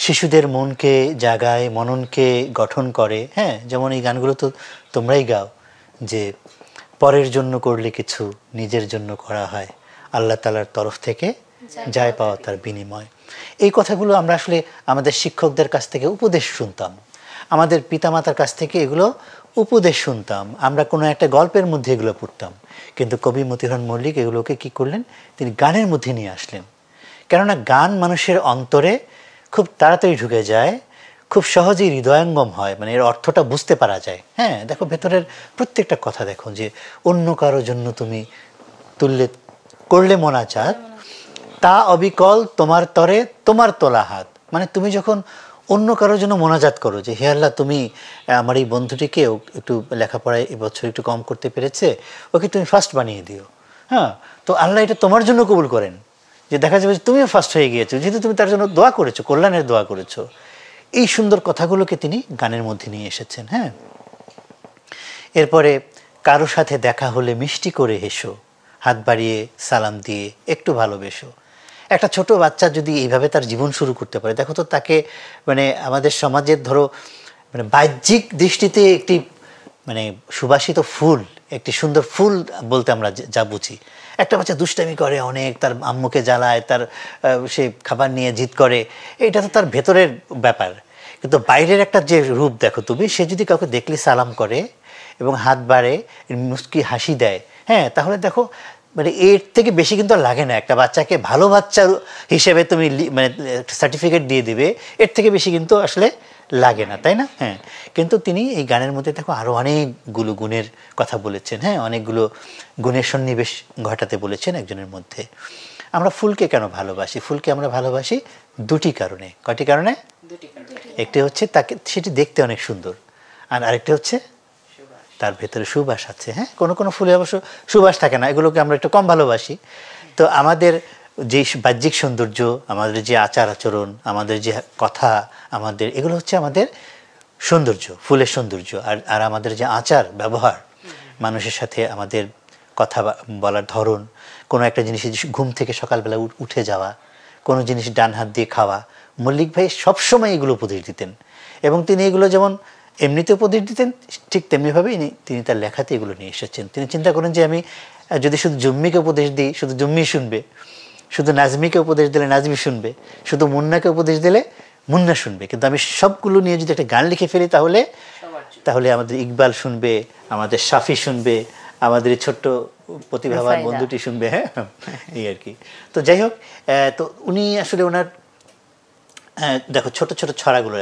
[SPEAKER 3] শিশুদের মনকে জাগায়, মননকে গঠন করে। হ্যাঁ, যেমন এই গানগুলো তো তোমরাই গাও যে পরের জন্য করলে কিছু নিজের জন্য করা হয়, আল্লাহ তাআলার তরফ থেকে যায় পাওয়া তার বিনিময়। এই কথাগুলো আমরা আসলে আমাদের শিক্ষকদের কাছ থেকে উপদেশ শুনতাম, আমাদের পিতামাতার কাছ থেকে এগুলো উপদেশ শুনতাম, আমরা কোনো একটা গল্পের মধ্যে এগুলো পড়তাম। কিন্তু কবি মতিউর রহমান মল্লিক এগুলোকে কি করলেন, তিনি গানের মধ্যে নিয়ে আসলেন। কেননা গান মানুষের অন্তরে খুব তাড়াতাড়ি ঢুকে যায়, খুব সহজেই হৃদয়ঙ্গম হয়, মানে এর অর্থটা বুঝতে পারা যায়। হ্যাঁ, দেখো ভেতরের প্রত্যেকটা কথা দেখো, যে অন্য কারো জন্য তুমি করলে মোনাজাত, তা অবিকল তোমার তরে তোমার তোলা হাত। মানে তুমি যখন অন্য কারোর জন্য মোনাজাত করো যে হে আল্লাহ, তুমি আমার এই বন্ধুটিকে একটু লেখাপড়ায় এবছর একটু কম করতে পেরেছে, ওকে তুমি ফার্স্ট বানিয়ে দিও। হ্যাঁ, তো আল্লাহ এটা তোমার জন্য কবুল করেন, যে দেখা যাবে যে তুমিও ফার্স্ট হয়ে গিয়েছো, যেহেতু তুমি তার জন্য দোয়া করেছো, কল্যাণের দোয়া করেছো। এই সুন্দর কথাগুলোকে তিনি গানের মধ্যে নিয়ে এসেছেন। হ্যাঁ, এরপরে কারো সাথে দেখা হলে মিষ্টি করে হেসো, হাত বাড়িয়ে সালাম দিয়ে একটু ভালোবেসো। একটা ছোট বাচ্চা যদি এইভাবে তার জীবন শুরু করতে পারে, দেখো তো তাকে মানে আমাদের সমাজের ধরো মানে বাহ্যিক দৃষ্টিতে একটি মানে সুবাসিত ফুল, একটি সুন্দর ফুল বলতে আমরা যা বুঝি। একটা বাচ্চা দুষ্টামি করে অনেক, তার আম্মুকে জ্বালায়, তার সে খাবার নিয়ে জিদ করে, এটা তো তার ভেতরের ব্যাপার। কিন্তু বাইরের একটা যে রূপ দেখো তুমি, সে যদি কাউকে দেখলে সালাম করে এবং হাত বাড়ে, মুস্কি হাসি দেয়, হ্যাঁ, তাহলে দেখো মানে এর থেকে বেশি কিন্তু আর লাগে না। একটা বাচ্চাকে ভালো বাচ্চা হিসেবে তুমি মানে সার্টিফিকেট দিয়ে দিবে, এর থেকে বেশি কিন্তু আসলে লাগে না, তাই না? হ্যাঁ, কিন্তু তিনি এই গানের মধ্যে দেখো আরও অনেকগুলো গুণের কথা বলেছেন। হ্যাঁ, অনেকগুলো গুণের সন্নিবেশ ঘটাতে বলেছেন একজনের মধ্যে। আমরা ফুলকে কেন ভালোবাসি? ফুলকে আমরা ভালোবাসি দুটি কারণে। কয়টি কারণে? একটি হচ্ছে তাকে সেটি দেখতে অনেক সুন্দর, আর আরেকটি হচ্ছে তার ভেতরে সুবাস আছে। হ্যাঁ, কোনো কোনো ফুলে অবশ্য সুবাস থাকে না, এগুলোকে আমরা একটু কম ভালোবাসি। তো আমাদের যে বাহ্যিক সৌন্দর্য, আমাদের যে আচার আচরণ, আমাদের যে কথা, আমাদের এগুলো হচ্ছে আমাদের সৌন্দর্য, ফুলের সৌন্দর্য। আর আমাদের যে আচার ব্যবহার, মানুষের সাথে আমাদের কথা বলার ধরন, কোনো একটা জিনিসে ঘুম থেকে সকালবেলা উঠে যাওয়া, কোনো জিনিস ডান হাত দিয়ে খাওয়া, মল্লিক ভাই সবসময় এগুলো উপদেশ দিতেন। এবং তিনি এগুলো যেমন এমনিতে উপদেশ দিতেন, ঠিক তেমনিভাবেই তিনি তার লেখাতে এগুলো নিয়ে এসেছেন। তিনি চিন্তা করেন যে আমি যদি শুধু জুম্মিকে উপদেশ দিই, শুধু জুম্মি শুনবে, শুধু নাজমিকে উপদেশ দিলে নাজমি শুনবে, শুধু মুন্নাকে উপদেশ দিলে মুন্না শুনবে, কিন্তু আমি সবগুলো নিয়ে যদি একটা গান লিখে ফেলি তাহলে তাহলে আমাদের ইকবাল শুনবে, আমাদের শাফি শুনবে, আমাদের এই ছোট্ট প্রতিভাবান
[SPEAKER 2] রুফাইদা।
[SPEAKER 3] বন্ধুটি শুনবে। হ্যাঁ, এই আর কি। তো যাই হোক, তো উনি আসলে ওনার দেখো ছোট ছোট ছড়াগুলো,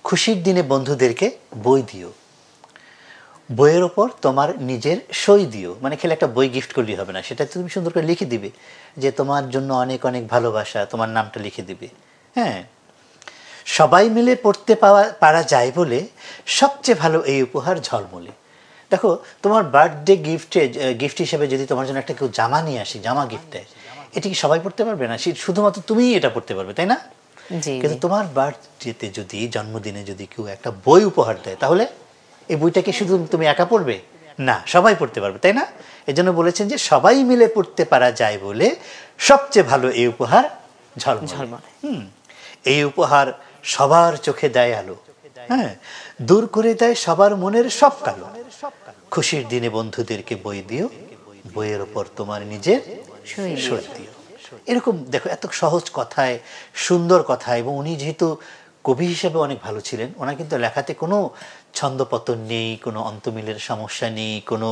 [SPEAKER 3] খুশির দিনে বন্ধুদেরকে বই দিও, বইয়ের ওপর তোমার নিজের সই দিও। মানে খেলে একটা বই গিফট করলেই হবে না, সেটা তুমি সুন্দর করে লিখে দিবে যে তোমার জন্য অনেক অনেক ভালোবাসা, তোমার নামটা লিখে দিবে। হ্যাঁ, সবাই মিলে পড়তে পারা যায় বলে সবচেয়ে ভালো এই উপহার ঝলমলে। দেখো তোমার বার্থডে গিফট হিসেবে যদি তোমার জন্য একটা কেউ জামা নিয়ে আসে, জামা গিফট দেয়, এটা কি সবাই পড়তে পারবে না? শুধুমাত্র তুমিই এটা পড়তে পারবে, তাই না?
[SPEAKER 2] জি,
[SPEAKER 3] কিন্তু তোমার বার্থডেতে যদি, জন্মদিনে যদি কেউ একটা বই উপহার দেয়, তাহলে এই বইটা কি শুধু তুমি একা পড়বে? না, সবাই পড়তে পারবে, তাই না? এজন্য বলেছেন যে সবাই মিলে পড়তে পারা যায় বলে সবচেয়ে ভালো এই উপহার ঝলমলে। এই উপহার সবার চোখে দেয় আলো, হ্যাঁ, দূর করে দেয় সবার মনের সব কালো। খুশির দিনে বন্ধুদেরকে বই দিও, বইয়ের ওপর তোমার নিজের সই দিও। এরকম দেখো, এত সহজ কথায়, সুন্দর কথা। এবং উনি যেহেতু কবি হিসেবে অনেক ভালো ছিলেন, ওনার কিন্তু লেখাতে কোনো ছন্দপতন নেই, কোনো অন্তমিলের সমস্যা নেই, কোনো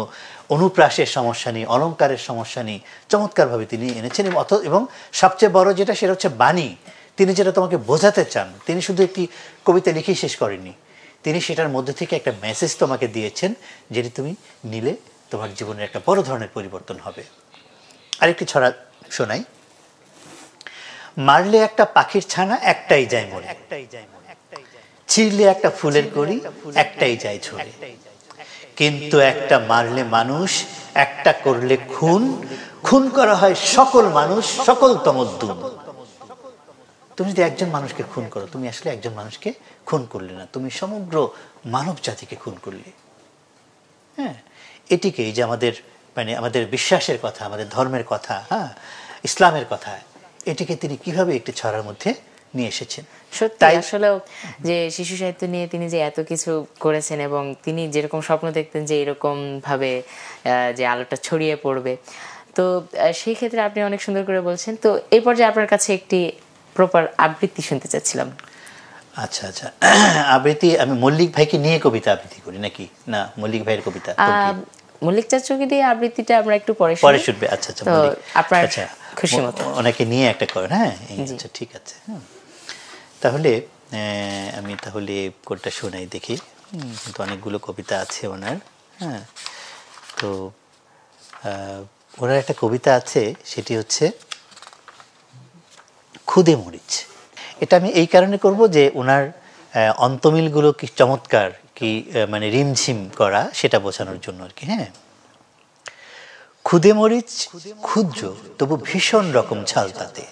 [SPEAKER 3] অনুপ্রাসের সমস্যা নেই, অলংকারের সমস্যা নেই। চমৎকারভাবে তিনি এনেছেন। এবং সবচেয়ে বড় যেটা, সেটা হচ্ছে বাণী। তিনি যেটা তোমাকে বোঝাতে চান, তিনি শুধু একটি কবিতা লিখেই শেষ করেননি, তিনি সেটার মধ্যে থেকে একটা মেসেজ তোমাকে দিয়েছেন, যেটি তুমি নিলে তোমার জীবনের একটা বড় ধরনের পরিবর্তন হবে। আরেকটি ছড়া শোনাই। মারলে একটা পাখির ছানা একটাই যায় মরে, ছিঁড়লে একটা ফুলের কড়ি একটাই যায় ঝরে, কিন্তু একটা মারলে মানুষ, একটা করলে খুন, খুন করা হয় সকল মানুষ, সকল তমদ্দুন। তুমি যদি একজন মানুষকে খুন করো, তুমি আসলে একজন মানুষকে খুন করলে না, তুমি সমগ্র মানব জাতিকে খুন করলে। হ্যাঁ, এটিকেই যে আমাদের বিশ্বাসের কথা, আমাদের ধর্মের কথা, হ্যাঁ, ইসলামের কথা, এটিকে তিনি কিভাবে একটি ছড়ার মধ্যে নিয়ে এসেছেন।
[SPEAKER 2] সত্যি আসলেও যে শিশু সাহিত্য নিয়ে তিনি যে এত কিছু করেছেন, এবং তিনি যেরকম স্বপ্ন দেখতেন যে এরকম ভাবে যে আলোটা ছড়িয়ে পড়বে, তো সেই ক্ষেত্রে আপনি অনেক সুন্দর করে বলছেন। তো এই পর্যায়ে আপনার কাছে একটি প্রপার আবৃত্তি শুনতে চাচ্ছিলাম।
[SPEAKER 3] আচ্ছা আচ্ছা, আবৃত্তি আমি মল্লিক ভাইকে নিয়ে কবিতা আবৃত্তি করি নাকি? না, মল্লিক ভাইয়ের কবিতা
[SPEAKER 2] মল্লিক চাচুকে দিয়ে আবৃত্তিটা আমরা একটু পরে
[SPEAKER 3] শুনবে। আচ্ছা আচ্ছা,
[SPEAKER 2] আপনার খুশি মতো
[SPEAKER 3] ওনাকে নিয়ে একটা করেন। হ্যাঁ, আচ্ছা ঠিক আছে। তাহলে আমি তাহলে কোনটা শোনাই দেখি। কিন্তু অনেকগুলো কবিতা আছে ওনার। হ্যাঁ, তো ওনার একটা কবিতা আছে, সেটি হচ্ছে খুদে মরিচ। এটা আমি এই কারণে করব যে ওনার অন্তমিলগুলো কি চমৎকার, কি মানে রিমঝিম করা, সেটা বোঝানোর জন্য আর কি। হ্যাঁ, খুদে মরিচ ক্ষুদ্র তবু ভীষণ রকম ঝাল, তাতে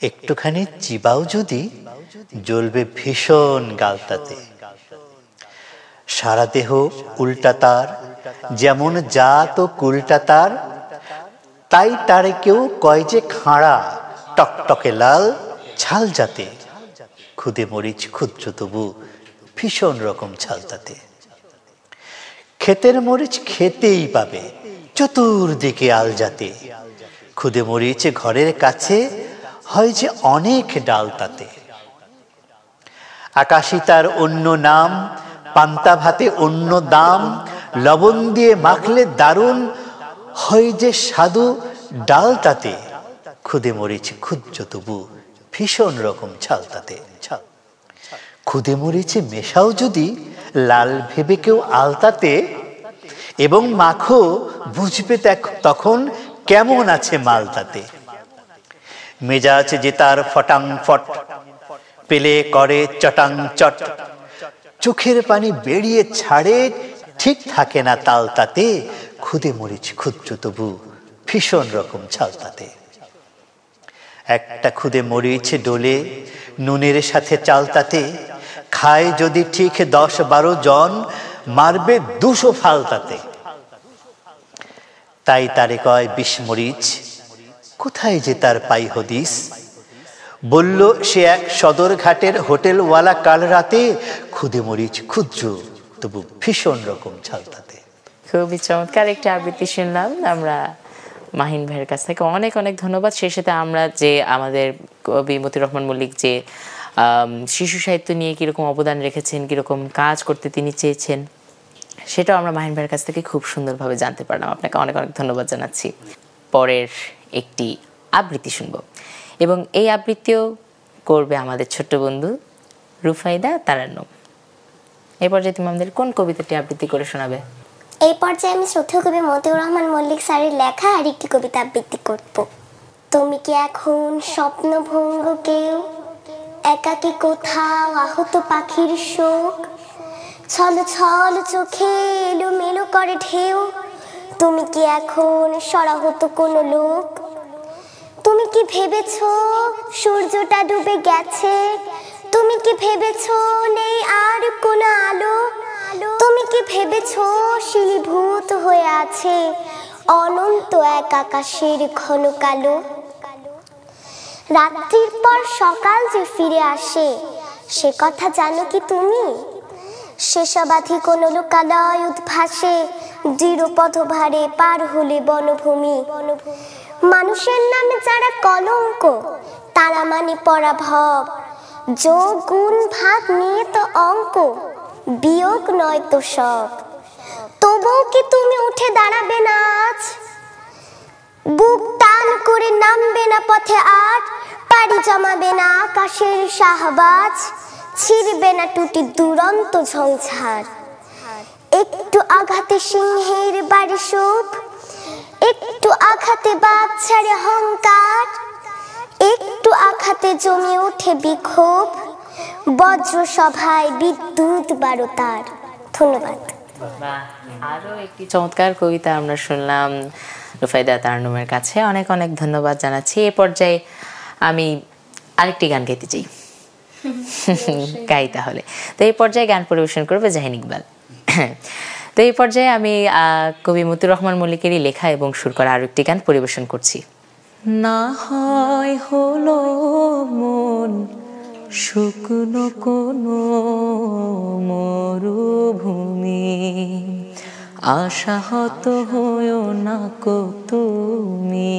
[SPEAKER 3] একটুখানি চিবাও যদি জ্বলবে ভীষণ গাল তাতে। সারা দেহ উল্টা তার, যেমন জাত ও কুলটা তার, তাই তারে কেউ কয় যে খাঁড়া, টকটকে লাল ছাল যাতে। খুদে মরিচ ক্ষুদ্র তবু ভীষণ রকম ছাল তাতে। ক্ষেতের মরিচ খেতেই পাবে চতুর্দিকে আল যাতে। খুদে মরিচ ঘরের কাছে হয় যে অনেক ডাল তাতে। আকাশি তার অন্য নাম, পান্তা ভাতে অন্য দাম, লবণ দিয়ে মাখলে দারুণ হয় যে স্বাদু ডাল তাতে। খুদে মরিচ ক্ষুদ্র তবু ভীষণ রকম ছাল তাতে। খুদে মরিচে মেশাও যদি লাল ভেবে কেউ আলতাতে, এবং মাখো বুঝবে তখন কেমন আছে মাল তাতে। মেজাজ যে তার ফটাং ফট, পেলে করে চটাং চট, চোখের পানি বেরিয়ে ছাড়ে ঠিক থাকে না তাল তাতে। খুদে মরিচ ক্ষুদ্র তবু ভীষণ রকম ছাল তাতে। একটা খুদে মরিচ ডোলে নুনের সাথে চাল তাতে, খায় যদি ঠিক 10-12 জন, মারবে 200 ফাল তাতে। তাই তারে কয় বিষ মরিচ, কোথায় যে তার পাই হদিস। বলল সে এক সদরঘাটের হোটেলওয়ালা কাল রাতে, খুদে মরিচ ক্ষুদ্র তবু ভীষণ রকম ছাল তাতে।
[SPEAKER 2] খুবই চমৎকার একটি আবৃত্তি শুনলাম আমরা মাহিন ভাইয়ের কাছ থেকে। অনেক অনেক ধন্যবাদ। সেই সাথে আমরা যে আমাদের কবি মতিউর রহমান মল্লিক যে শিশু সাহিত্য নিয়ে কীরকম অবদান রেখেছেন, কীরকম কাজ করতে তিনি চেয়েছেন, সেটাও আমরা মাহিন ভাইয়ের কাছ থেকে খুব সুন্দরভাবে জানতে পারলাম। আপনাকে অনেক অনেক ধন্যবাদ জানাচ্ছি। পরের একটি আবৃত্তি শুনব এবং এই আবৃত্তিও করবে আমাদের ছোট্ট বন্ধু রুফাইদা তারান্নুম। এই পর্যায়ে তুমি আমাদের কোন কবিতাটি আবৃত্তি করে শোনাবে?
[SPEAKER 5] এই পর্যায়ে আমি শ্রদ্ধেয় কবি মতিউর রহমান মল্লিক স্যারের লেখা আর একটি কবিতা আবৃত্তি করব। তুমি কি এখন স্বপ্নভঙ্গ কেউ, একাকী কোথাও আহত পাখির শোক, ছল ছল চোখে এলোমেলো করে ঢেউ, তুমি কি এখন সরাহত কোনো লোক? তুমি কি ভেবেছ সূর্যটা ডুবে গেছে? তুমি কি ভেবেছ নেই আর কোনো আলো? তুমি কি ভেবেছ শিলীভূত হয়ে আছে অনন্ত এক আকাশের ঘন কালো? রাত্রির পর সকাল যে ফিরে আসে সে কথা জানো কি তুমি? সেসবাধি কোন লোকালয় উদ্ভাসে দৃঢ় পথভারে পার হলে বনভূমি। মানুষের নামে যারা কলঙ্ক তারা মানে পরাভব, যোগ গুণ ভাগ নিয়ে তো অঙ্ক, বিয়োগ নয় তো সব। তবুও কি তুমি উঠে দাঁড়াবে না আজ? বুক টান করে নামবে না পথে আট, পাড়ি জমাবে না আকাশের শাহবাজ, ছিড়বে না টুটি দুরন্ত ঝঞ্ঝার। একটু আঘাতে সিংহের বাড়ি সুখ, একটু আঘাতে বাপ ছাড়ে অহংকার, একটু আঘাতে জমে ওঠে বিক্ষোভ, বজ্র সভায় বিদ্যুৎ বারতার। ধন্যবাদ।
[SPEAKER 2] আরো একটি চমৎকার কবিতা আমরা শুনলাম রুফাইদা তারান্নুমের কাছে, অনেক অনেক ধন্যবাদ জানাচ্ছি। এ পর্যায়ে আমি আরেকটি গান গাইতে চাই। গাই তাহলে। তো এই পর্যায়ে গান পরিবেশন করবে জাহিন ইকবাল। তো এই পর্যায়ে আমি কবি মতিউর রহমান মল্লিকেরই লেখা এবং সুর করা আরো একটি গান পরিবেশন করছি। না হয় হলো মন শুকনো কোনো মরুভূমি, আশাহত হয়ো না কো তুমি,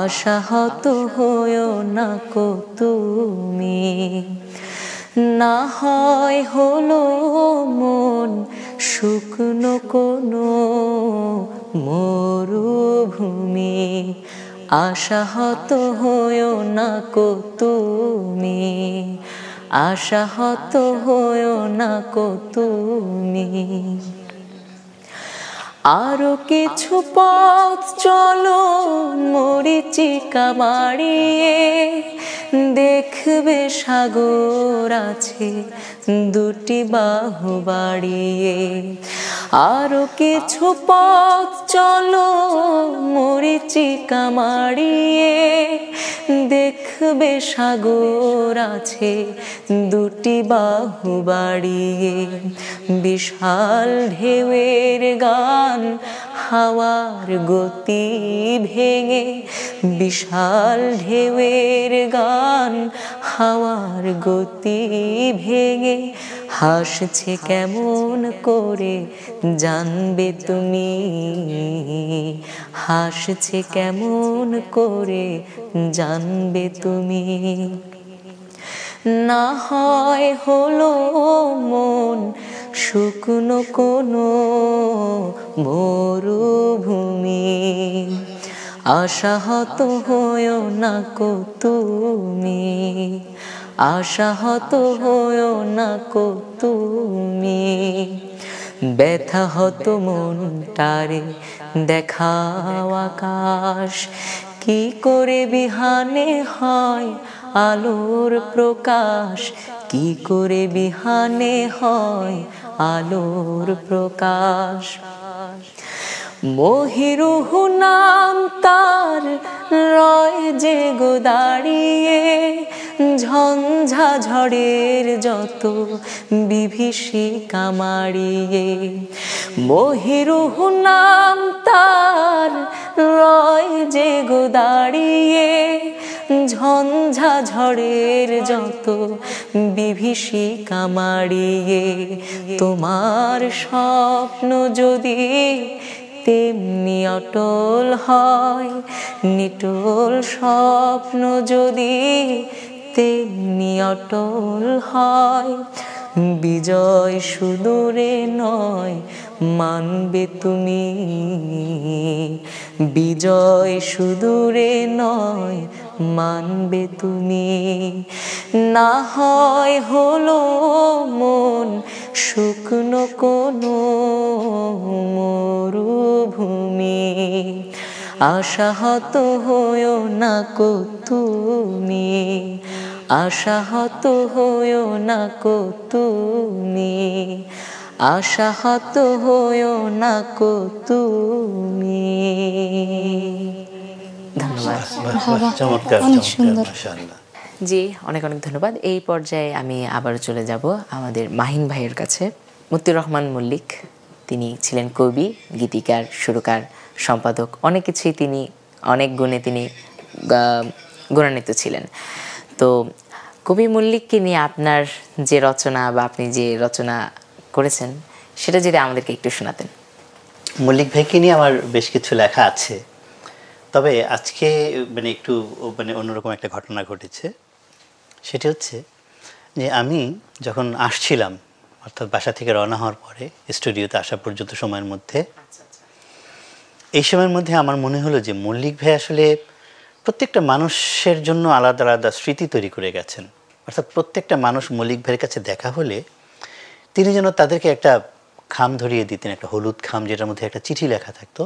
[SPEAKER 2] আশাহত হয়ো না কো তুমি। না হয় হলো মন শুকনো কোনো মরুভূমি, আশাহত হয়ো না কো তুমি, আশাহত হয়ো না কো তুমি। আরো কিছু পথ চলো মরিচিকা মারিয়ে, দেখবে সাগর আছে দুটি বাহু বাড়িয়ে। আরো কিছু পথ চলো মরিচিকা মারিয়ে, দেখবে সাগর আছে দুটি বাহু বাড়িয়ে। বিশাল ঢেউয়ের গান হাওয়ার গতি ভেঙে, বিশাল ঢেউয়ের গান হাওয়ার গতি ভেঙে, হাসছে কেমন করে জানবে তুমি, হাসছে কেমন করে জানবে তুমি। না হয় হলো মন শুকনো কোনো মরুভূমি, আশাহত হয়ো না কো তুমি, আশাহত হয়ো না কো তুমি। ব্যথা হত মনটারে দেখাও আকাশ, কি করে বিহানে হয় আলোর প্রকাশ, কি করে বিহানে হয় আলোর প্রকাশ। মহিরুহ নাম তার রয় যে গো দাঁড়িয়ে, ঝঞ্ঝা ঝড়ের যত বিভীষিকা মারিয়ে। মহিরুহ নাম তার রয় যে গো দাঁড়িয়ে, ঝঞ্ঝা ঝড়ের যত বিভীষিকা মারিয়ে। তোমার স্বপ্ন যদি তেমনি অটল হয়, নিটোল স্বপ্ন যদি তেমনি অটল হয়, বিজয় সুদূরে নয় মানবে তুমি, বিজয় সুদূরে নয় মানবে তুমি। না হয় হলো মন শুকনো কোনো মরুভূমি, আশাহত হয়ো না কো তুমি, আশাহত হয়ো না কো তুমি, আশাহত হয়ো না কো তুমি। ধন্যবাদ।
[SPEAKER 3] চমৎকার
[SPEAKER 5] অনেক
[SPEAKER 3] চমৎকার,
[SPEAKER 5] সুন্দর।
[SPEAKER 3] মাশাআল্লাহ।
[SPEAKER 2] জি, অনেক অনেক ধন্যবাদ। এই পর্যায়ে আমি আবার চলে যাব আমাদের মাহিন ভাইয়ের কাছে। মতিউর রহমান মল্লিক, তিনি ছিলেন কবি, গীতিকার, সুরকার, সম্পাদক, অনেক কিছুই তিনি, অনেক গুণে তিনি গুণান্বিত ছিলেন। তো কবি মল্লিককে নিয়ে আপনার যে রচনা বা আপনি যে রচনা করেছেন সেটা যদি আমাদেরকে একটু শোনাতেন।
[SPEAKER 3] মল্লিক ভাইকে নিয়ে আমার বেশ কিছু লেখা আছে, তবে আজকে মানে একটু মানে অন্যরকম একটা ঘটনা ঘটেছে। সেটি হচ্ছে যে আমি যখন আসছিলাম, অর্থাৎ বাসা থেকে রওনা হওয়ার পরে স্টুডিওতে আসা পর্যন্ত সময়ের মধ্যে, এই সময়ের মধ্যে আমার মনে হলো যে মল্লিক ভাই আসলে প্রত্যেকটা মানুষের জন্য আলাদা আলাদা স্মৃতি তৈরি করে গেছেন। অর্থাৎ প্রত্যেকটা মানুষ মল্লিক ভাইয়ের কাছে দেখা হলে তিনি যেন তাদেরকে একটা খাম ধরিয়ে দিতেন, একটা হলুদ খাম, যেটার মধ্যে একটা চিঠি লেখা থাকতো।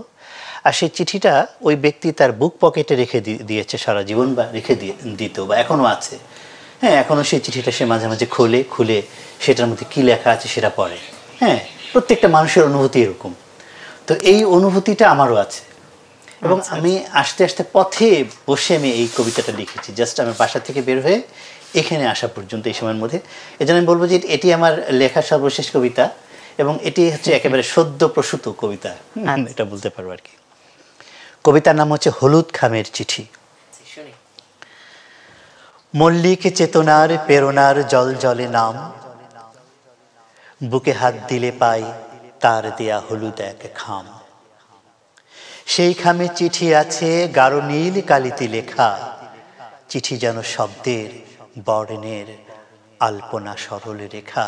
[SPEAKER 3] আর সেই চিঠিটা ওই ব্যক্তি তার বুক পকেটে রেখে দিয়েছে সারা জীবন, বা রেখে দিত, বা এখনও আছে। হ্যাঁ, এখনও সেই চিঠিটা সে মাঝে মাঝে খুলে সেটার মধ্যে কী লেখা আছে সেটা পড়ে। হ্যাঁ, প্রত্যেকটা মানুষের অনুভূতি এরকম। তো এই অনুভূতিটা আমারও আছে, এবং আমি আস্তে আস্তে পথে বসে আমি এই কবিতাটা লিখেছি, জাস্ট আমার বাসা থেকে বের হয়ে এখানে আসা পর্যন্ত এই সময়ের মধ্যে। এই জন্য আমি বলবো যে এটি আমার লেখা সর্বশেষ কবিতা, এবং এটি হচ্ছে একেবারে সদ্য প্রসূত কবিতা, এটা বলতে পারবো আর কি। কবিতার নাম হচ্ছে হলুদ খামের চিঠি। মল্লিক চেতনার প্রেরণার জল জলে নাম, বুকে হাত দিলে পাই তার দেয়া হলুদ এক খাম। সেই খামে চিঠি আছে গাঢ় নীল কালিতে লেখা, চিঠি যেন শব্দের বর্ণের আলপনা সরল রেখা।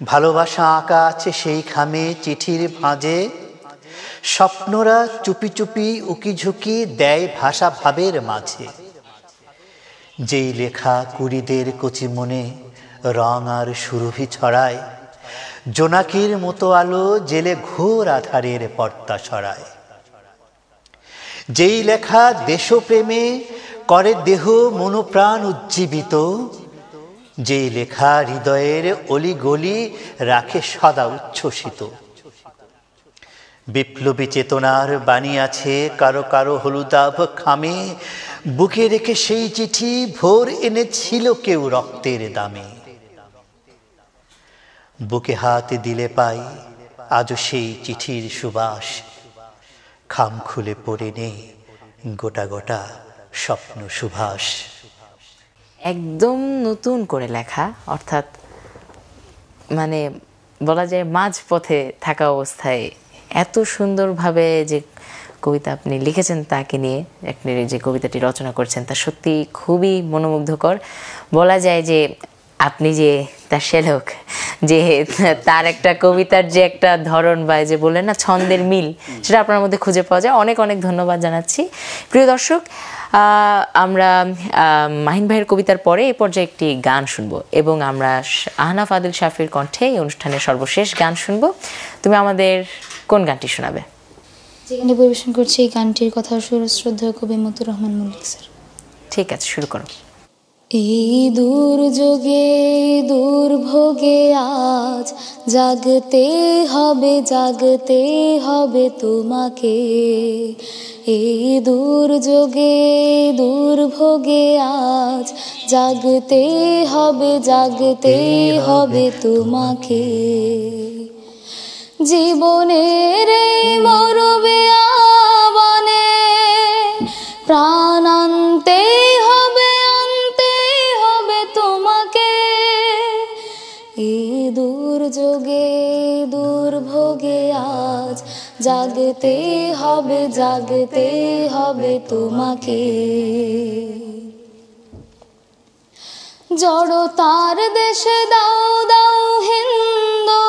[SPEAKER 3] ভালোবাসা আঁকা আছে সেই খামে চিঠির ভাঁজে, স্বপ্নরা চুপি চুপি উকি ঝুঁকি দেয় ভাষা ভাবের মাঝে। যেই লেখা কুড়িদের কচি মনে রং আর সুরভি ছড়ায়, জোনাকির মতো আলো জেলে ঘোর আধারের পর্দা সরায়। যেই লেখা দেশপ্রেমে করে দেহ মনোপ্রাণ উজ্জীবিত, যেই লেখা হৃদয়ের অলিগলি রাখে সদা উচ্ছ্বসিত। বিপ্লবী চেতনার বাণী আছে কারো কারো হলুদাভ খামে, বুকে রেখে সেই চিঠি ভোর এনেছিল কেউ রক্তের দামে। বুকে হাত দিলে পাই আজও সেই চিঠির সুবাস, খাম খুলে পড়ে নেই গোটা গোটা স্বপ্ন সুভাষ।
[SPEAKER 2] একদম নতুন করে লেখা, অর্থাৎ মানে বলা যায় মাঝ পথে থাকা অবস্থায় এত সুন্দরভাবে যে কবিতা আপনি লিখেছেন তাকে নিয়ে, আপনি যে কবিতাটি রচনা করছেন তা সত্যি খুবই মনোমুগ্ধকর। বলা যায় যে আপনি যে তার শ্যালক, যে তার একটা কবিতার যে একটা ধরন বা যে বললেন না ছন্দের মিল, সেটা আপনার মধ্যে খুঁজে পাওয়া যায়। অনেক অনেক ধন্যবাদ জানাচ্ছি। প্রিয় দর্শক, আমরা মাহিন ভাইয়ের কবিতার পরে এই পর্যায়ে একটি গান শুনবো, এবং আমরা আহনাফ আদিল শাফির কণ্ঠে এই অনুষ্ঠানের সর্বশেষ গান শুনবো। তুমি আমাদের কোন গানটি শোনাবে?
[SPEAKER 4] যেখানে পরিবেশন করছি এই গানটির কথা শ্রদ্ধেয় কবি মতিউর রহমান মল্লিক স্যার।
[SPEAKER 2] ঠিক আছে, শুরু করো।
[SPEAKER 4] এই দুর্যোগে দুর্ভোগে আজ জাগতে হবে তোমাকে। এই দুর্যোগে দুর্ভোগে আজ জাগতে হবে তোমাকে। জীবনের এই মরবে আবানে প্রাণ আনতে হবে তোমাকে। এই দুর্যোগে দুর্ভোগে আজ জাগতে হবে তোমাকে। জড়তার দেশে দাও দাও হিন্দু,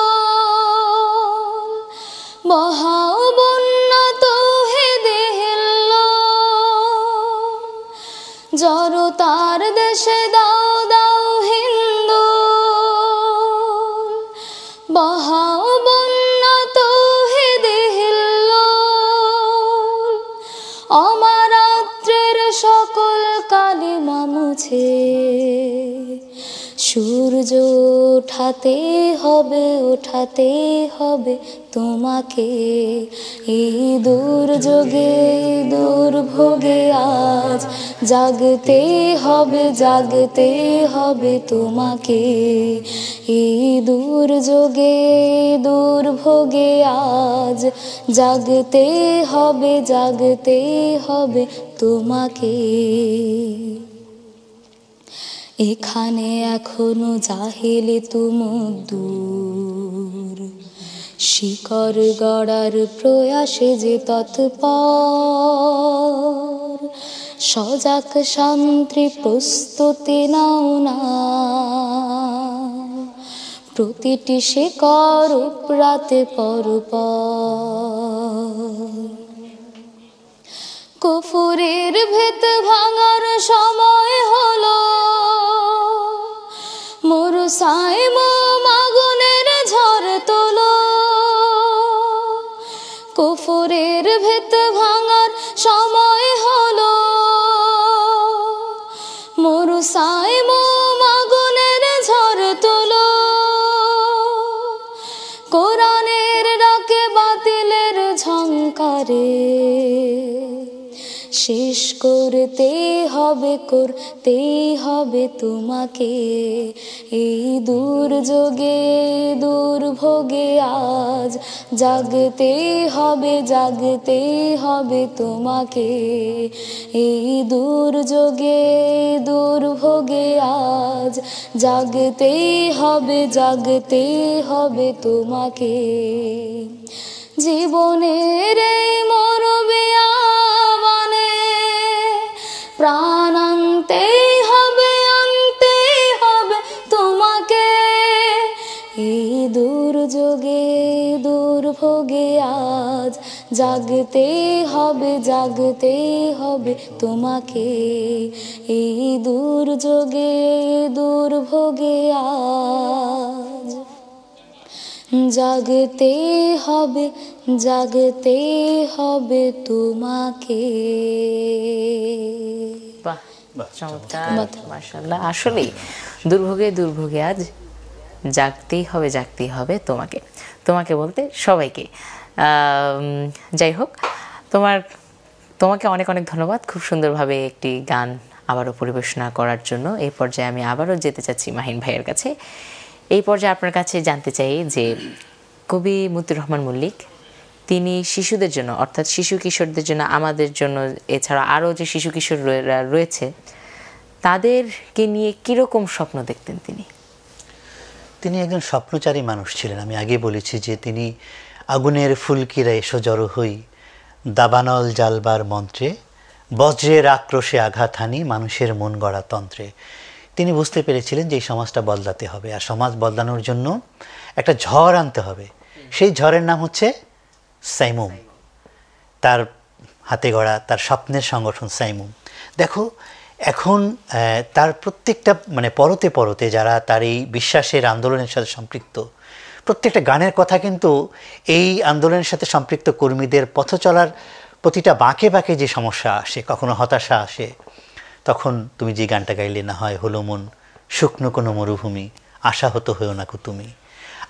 [SPEAKER 4] বহাও বন্যা তৌহিদে হিল্ল। জড়তার দেশে দাও দাও হিন্দু, বহাও বন্যা তৌহিদে হিল্ল। অমারাত্রের সকল কালিমা মুছে সূর্য ওঠাতে হবে, ওঠাতে হবে তোমাকে। এই দুর্যোগে দুর্ভোগে আজ জাগতে হবে, জাগতে হবে তোমাকে। এই দুর্যোগে দুর্ভোগে আজ জাগতে হবে, জাগতে হবে তোমাকে। এখানে এখনো জাহেলে তুমুদ্দুর, শিকড় গড়ার প্রয়াসে যে তৎপর। সজাগ শান্তি প্রস্তুতি নাও না, প্রতিটি শিকড় উপরাতে পরপর। কুফুরের ভেত ভাঙার সময় হলো, মুরসাইম আগুনের ঝড় তোলো। কুফুরের ভেত ভাঙার সময় হলো, মুরসাইম আগুনের ঝড় তোলো। কোরআনের ডাকে বাতিলের ঝংকারে শেষ করতে হবে, করতেই হবে তোমাকে। এই দুর্যোগে দুর্ভোগে আজ জাগতে হবে, জাগতে হবে তোমাকে। এই দুর্যোগে দুর্ভোগে আজ জাগতে হবে, জাগতে হবে তোমাকে। জীবনের এই মরবিয়া প্রাণ আনতেই হবে, আনতেই হবে তোমাকে। এই দুর্যোগে দুর্ভোগে আজ জাগতে হবে, জাগতে হবে তোমাকে। এই দুর্যোগে দুর্ভোগে আজ জাগতে হবে, জাগতে হবে তোমাকে।
[SPEAKER 2] বাহ, চমৎকার, মাশাআল্লাহ। আসলেই দুর্ভোগে দুর্ভোগে আজ জাগতেই হবে, জাগতেই হবে তোমাকে। তোমাকে বলতে সবাইকে। যাই হোক, তোমাকে অনেক অনেক ধন্যবাদ খুব সুন্দরভাবে একটি গান আবারও পরিবেশনা করার জন্য। এই পর্যায়ে আমি আবারও যেতে চাচ্ছি মাহিন ভাইয়ের কাছে। এই পর্যায়ে আপনার কাছে জানতে চাই যে কবি মতিউর রহমান মল্লিক তিনি শিশুদের জন্য, অর্থাৎ শিশু কিশোরদের জন্য, আমাদের জন্য, এছাড়া আরও যে শিশু কিশোররা রয়েছে তাদেরকে নিয়ে কীরকম স্বপ্ন দেখতেন তিনি?
[SPEAKER 3] তিনি একজন স্বপ্নচারী মানুষ ছিলেন। আমি আগে বলেছি যে তিনি আগুনের ফুলকিরা এসো জড়ো হই, দাবানল জ্বালবার মন্ত্রে, বজ্রের আক্রোশে আঘাত হানি মানুষের মন গড়া তন্ত্রে। তিনি বুঝতে পেরেছিলেন যে এই সমাজটা বদলাতে হবে, আর সমাজ বদলানোর জন্য একটা ঝড় আনতে হবে। সেই ঝড়ের নাম হচ্ছে সাইমুম, তার হাতে গড়া তার স্বপ্নের সংগঠন সাইমুম। দেখো এখন তার প্রত্যেকটা পরতে পরতে যারা তার এই বিশ্বাসের আন্দোলনের সাথে সম্পৃক্ত, প্রত্যেকটা গানের কথা কিন্তু এই আন্দোলনের সাথে সম্পৃক্ত কর্মীদের পথ চলার প্রতিটা বাঁকে বাঁকে যে সমস্যা আসে, কখনো হতাশা আসে, তখন তুমি যে গানটা গাইলে, না হয় হলো মন শুকনো কোনো মরুভূমি, আশাহত হয়েও না কো তুমি।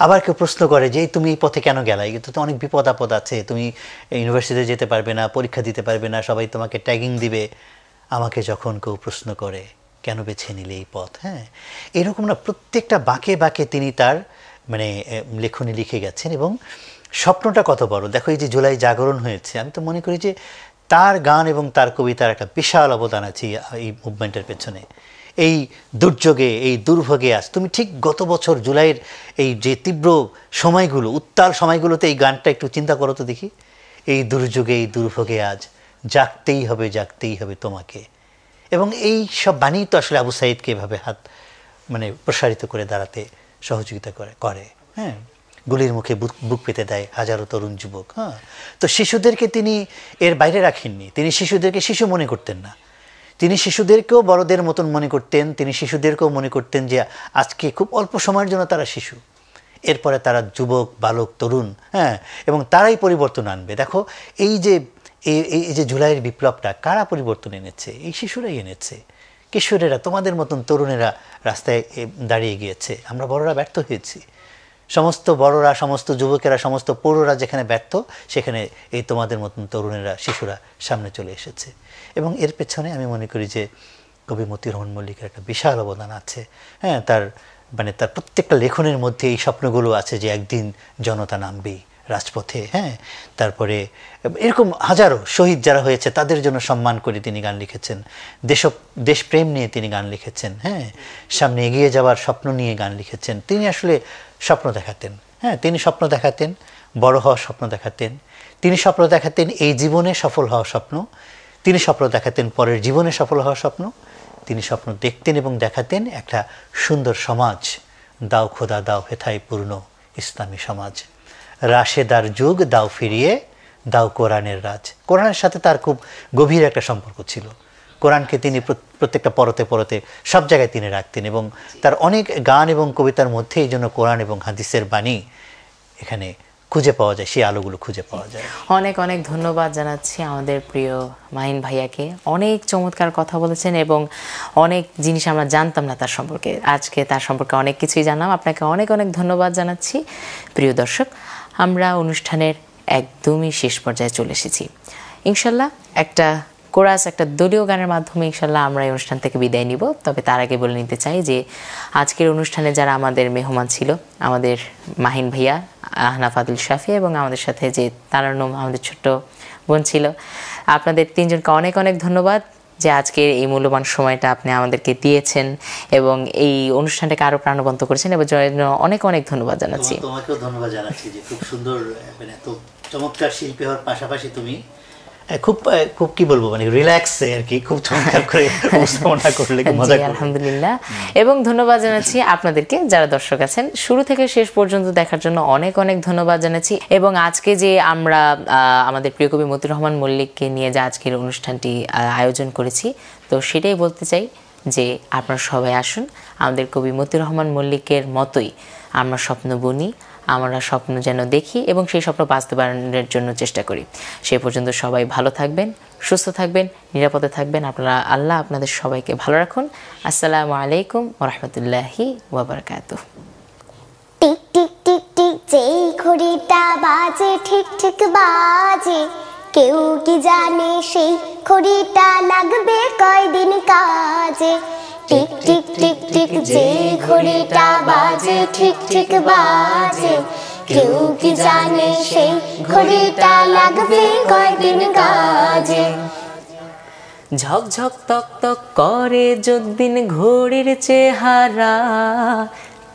[SPEAKER 3] আবার কেউ প্রশ্ন করে যে তুমি এই পথে কেন গেলাই, কিন্তু তো অনেক বিপদ আপদ আছে, তুমি ইউনিভার্সিটিতে যেতে পারবে না, পরীক্ষা দিতে পারবে না, সবাই তোমাকে ট্যাগিং দিবে। আমাকে যখন কেউ প্রশ্ন করে কেন বেছে নিলে এই পথ, হ্যাঁ, এরকম না প্রত্যেকটা বাঁকে বাঁকে তিনি তার লেখনী লিখে গেছেন। এবং স্বপ্নটা কত বড় দেখো, এই যে জুলাই জাগরণ হয়েছে, আমি তো মনে করি যে তার গান এবং তার কবিতার একটা বিশাল অবদান আছে এই মুভমেন্টের পেছনে। এই দুর্যোগে, এই দুর্ভোগে আজ তুমি ঠিক গত বছর জুলাইয়ের এই যে তীব্র সময়গুলো, উত্তাল সময়গুলোতে এই গানটা একটু চিন্তা করো তো দেখি। এই দুর্যোগে, এই দুর্ভোগে আজ জাগতেই হবে, জাগতেই হবে তোমাকে। এবং এই সব বাণী তো আসলে আবু সাঈদকে এভাবে হাত মানে প্রসারিত করে দাঁড়াতে সহযোগিতা করে। হ্যাঁ, গুলির মুখে বুক পেতে দেয় হাজারো তরুণ যুবক। হ্যাঁ, তো শিশুদেরকে তিনি এর বাইরে রাখেননি। তিনি শিশুদেরকে শিশু মনে করতেন না, তিনি শিশুদেরকেও বড়দের মতন মনে করতেন। তিনি শিশুদেরকেও মনে করতেন যে আজকে খুব অল্প সময়ের জন্য তারা শিশু, এরপরে তারা যুবক, বালক, তরুণ। হ্যাঁ, এবং তারাই পরিবর্তন আনবে। দেখো এই যে জুলাইয়ের বিপ্লবটা কারা পরিবর্তন এনেছে? এই শিশুরাই এনেছে। কিশোরেরা, তোমাদের মতন তরুণেরা রাস্তায় দাঁড়িয়ে গিয়েছে। আমরা বড়রা ব্যর্থ হয়েছি। সমস্ত বড়রা, সমস্ত যুবকেরা, সমস্ত পৌররা যেখানে ব্যর্থ, সেখানে এই তোমাদের মতন তরুণেরা, শিশুরা সামনে চলে এসেছে। এবং এর পেছনে আমি মনে করি যে কবি মতিউর রহমান মল্লিকের একটা বিশাল অবদান আছে। হ্যাঁ, তার প্রত্যেকটা লেখনের মধ্যে এই স্বপ্নগুলো আছে যে একদিন জনতা নামবেই রাজপথে। হ্যাঁ, তারপরে এরকম হাজারো শহীদ যারা হয়েছে তাদের জন্য সম্মান করে তিনি গান লিখেছেন। দেশপ্রেম নিয়ে তিনি গান লিখেছেন। হ্যাঁ, সামনে এগিয়ে যাওয়ার স্বপ্ন নিয়ে গান লিখেছেন। তিনি আসলে স্বপ্ন দেখাতেন। হ্যাঁ, তিনি স্বপ্ন দেখাতেন, বড় হওয়ার স্বপ্ন দেখাতেন। তিনি স্বপ্ন দেখাতেন এই জীবনে সফল হওয়ার স্বপ্ন। তিনি স্বপ্ন দেখাতেন পরের জীবনে সফল হওয়ার স্বপ্ন। তিনি স্বপ্ন দেখতেন এবং দেখাতেন একটা সুন্দর সমাজ। দাও খোদা দাও হেথায় পূর্ণ ইসলামী সমাজ, রাশেদার যুগ দাও ফিরিয়ে, দাও কোরআনের রাজ। কোরআনের সাথে তার খুব গভীর একটা সম্পর্ক ছিল। কোরআনকে তিনি প্রত্যেকটা পরতে সব জায়গায় তিনি রাখতেন এবং তার অনেক গান এবং কবিতার মধ্যে এই জন্য কোরআন এবং হাদিসের বাণী এখানে খুঁজে পাওয়া যায়, সেই আলোগুলো খুঁজে পাওয়া যায়।
[SPEAKER 2] অনেক অনেক ধন্যবাদ জানাচ্ছি আমাদের প্রিয় মাহিন ভাইয়াকে। অনেক চমৎকার কথা বলেছেন এবং অনেক জিনিস আমরা জানতাম না তার সম্পর্কে। আজকে তার সম্পর্কে অনেক কিছুই জানলাম। আপনাকে অনেক অনেক ধন্যবাদ জানাচ্ছি। প্রিয় দর্শক, আমরা অনুষ্ঠানের একদমই শেষ পর্যায়ে চলে এসেছি। ইনশাল্লাহ একটা কোরাস, একটা দলীয় গানের মাধ্যমে ইনশাল্লাহ আমরা এই অনুষ্ঠান থেকে বিদায় নিব। তবে তার আগে বলে নিতে চাই যে আজকের অনুষ্ঠানে যারা আমাদের মেহমান ছিল, আমাদের মাহিন ভাইয়া, আহনাফ আদিল শাফি এবং আমাদের সাথে যে তারান্নুম আমাদের ছোট্ট বোন ছিল, আপনাদের তিনজনকে অনেক অনেক ধন্যবাদ যে আজকের এই মূল্যবান সময়টা আপনি আমাদেরকে দিয়েছেন এবং এই অনুষ্ঠানটাকে আরও প্রাণবন্ত করেছেন এবং জন্য অনেক অনেক ধন্যবাদ জানাচ্ছি।
[SPEAKER 3] তোমাকেও ধন্যবাদ জানাচ্ছি যে খুব সুন্দর, এত চমৎকার শিল্পী হওয়ার পাশাপাশি তুমি খুব খুব কি বলবো, মানে রিল্যাক্সে আর কি, খুব চমৎকার করে উপস্থাপনা করলে, মজা করলে।
[SPEAKER 2] আলহামদুলিল্লাহ। এবং ধন্যবাদ জানাচ্ছি আপনাদেরকে যারা দর্শক আছেন শুরু থেকে শেষ পর্যন্ত দেখার জন্য অনেক অনেক ধন্যবাদ জানাচ্ছি। এবং আজকে যে আমরা আমাদের প্রিয় কবি মতিউর রহমান মল্লিককে নিয়ে যে আজকের অনুষ্ঠানটি আয়োজন করেছি, তো সেটাই বলতে চাই যে আপনারা সবাই আসুন, আমাদের কবি মতিউর রহমান মল্লিকের মতোই আমরা স্বপ্ন বুনি, আমরা স্বপ্ন যেন দেখি এবং সেই স্বপ্ন বাস্তবায়নের জন্য চেষ্টা করি। সে পর্যন্ত সবাই ভালো থাকবেন, সুস্থ থাকবেন, নিরাপদে থাকবেন। আপনারা, আল্লাহ আপনাদের সবাইকে ভালো রাখুন। আসসালামু আলাইকুম ওয়া রাহমাতুল্লাহি ওয়া বারাকাতুহু।
[SPEAKER 5] টিক টিক টিক টিক যেই ঘড়িটা বাজে ঠিক ঠিক বাজে, কেউ কি জানে সেই ঘড়িটা লাগবে কয়দিন কাজে। টিক টিক টিক টিক যেই ঘড়িটা বাজে ঠিক ঠিক বাজে, কেউ কি জানে সেই ঘড়িটা লাগবে কয়দিন কাজে।
[SPEAKER 2] ঝকঝক তক তক করে যদ্দিন ঘড়ির চেহারা,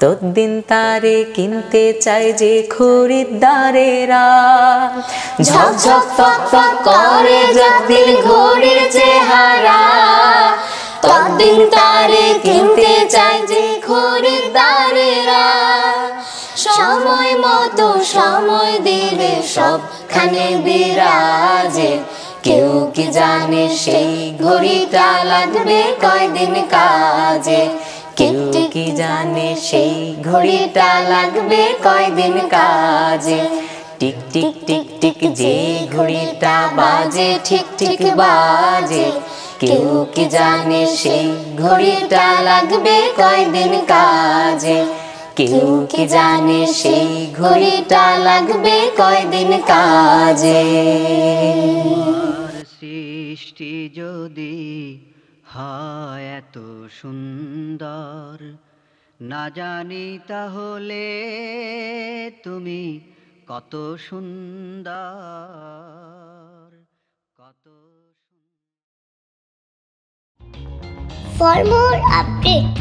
[SPEAKER 2] তদ্দিন তারে কিনতে চাই যে খরিদ্দারেরা। ঝকঝক তক তক করে যদ্দিন ঘড়ির চেহারা, তদ্দিন তারে কিনতে চাই যে খরিদ্দারেরা। সময় মতো সময় দিলে সবখানে বিরাজে, কেউ কি জানে সেই ঘড়িটা লাগবে কয়দিন কাজে। কেউ কি জানে সেই ঘড়িটা লাগবে কয়দিন কাজে। টিক টিক টিক টিক যে ঘড়িটা বাজে ঠিক ঠিক বাজে, কেউ কি জানে সেই ঘড়িটা লাগবে কয়দিন কাজে। কেউ কি জানে সেই ঘড়িটা লাগবে কয়দিন কাজে।
[SPEAKER 1] সৃষ্টি যদি হয় এত সুন্দর, না জানি তাহলে তুমি কত সুন্দর, কত।
[SPEAKER 5] For more updates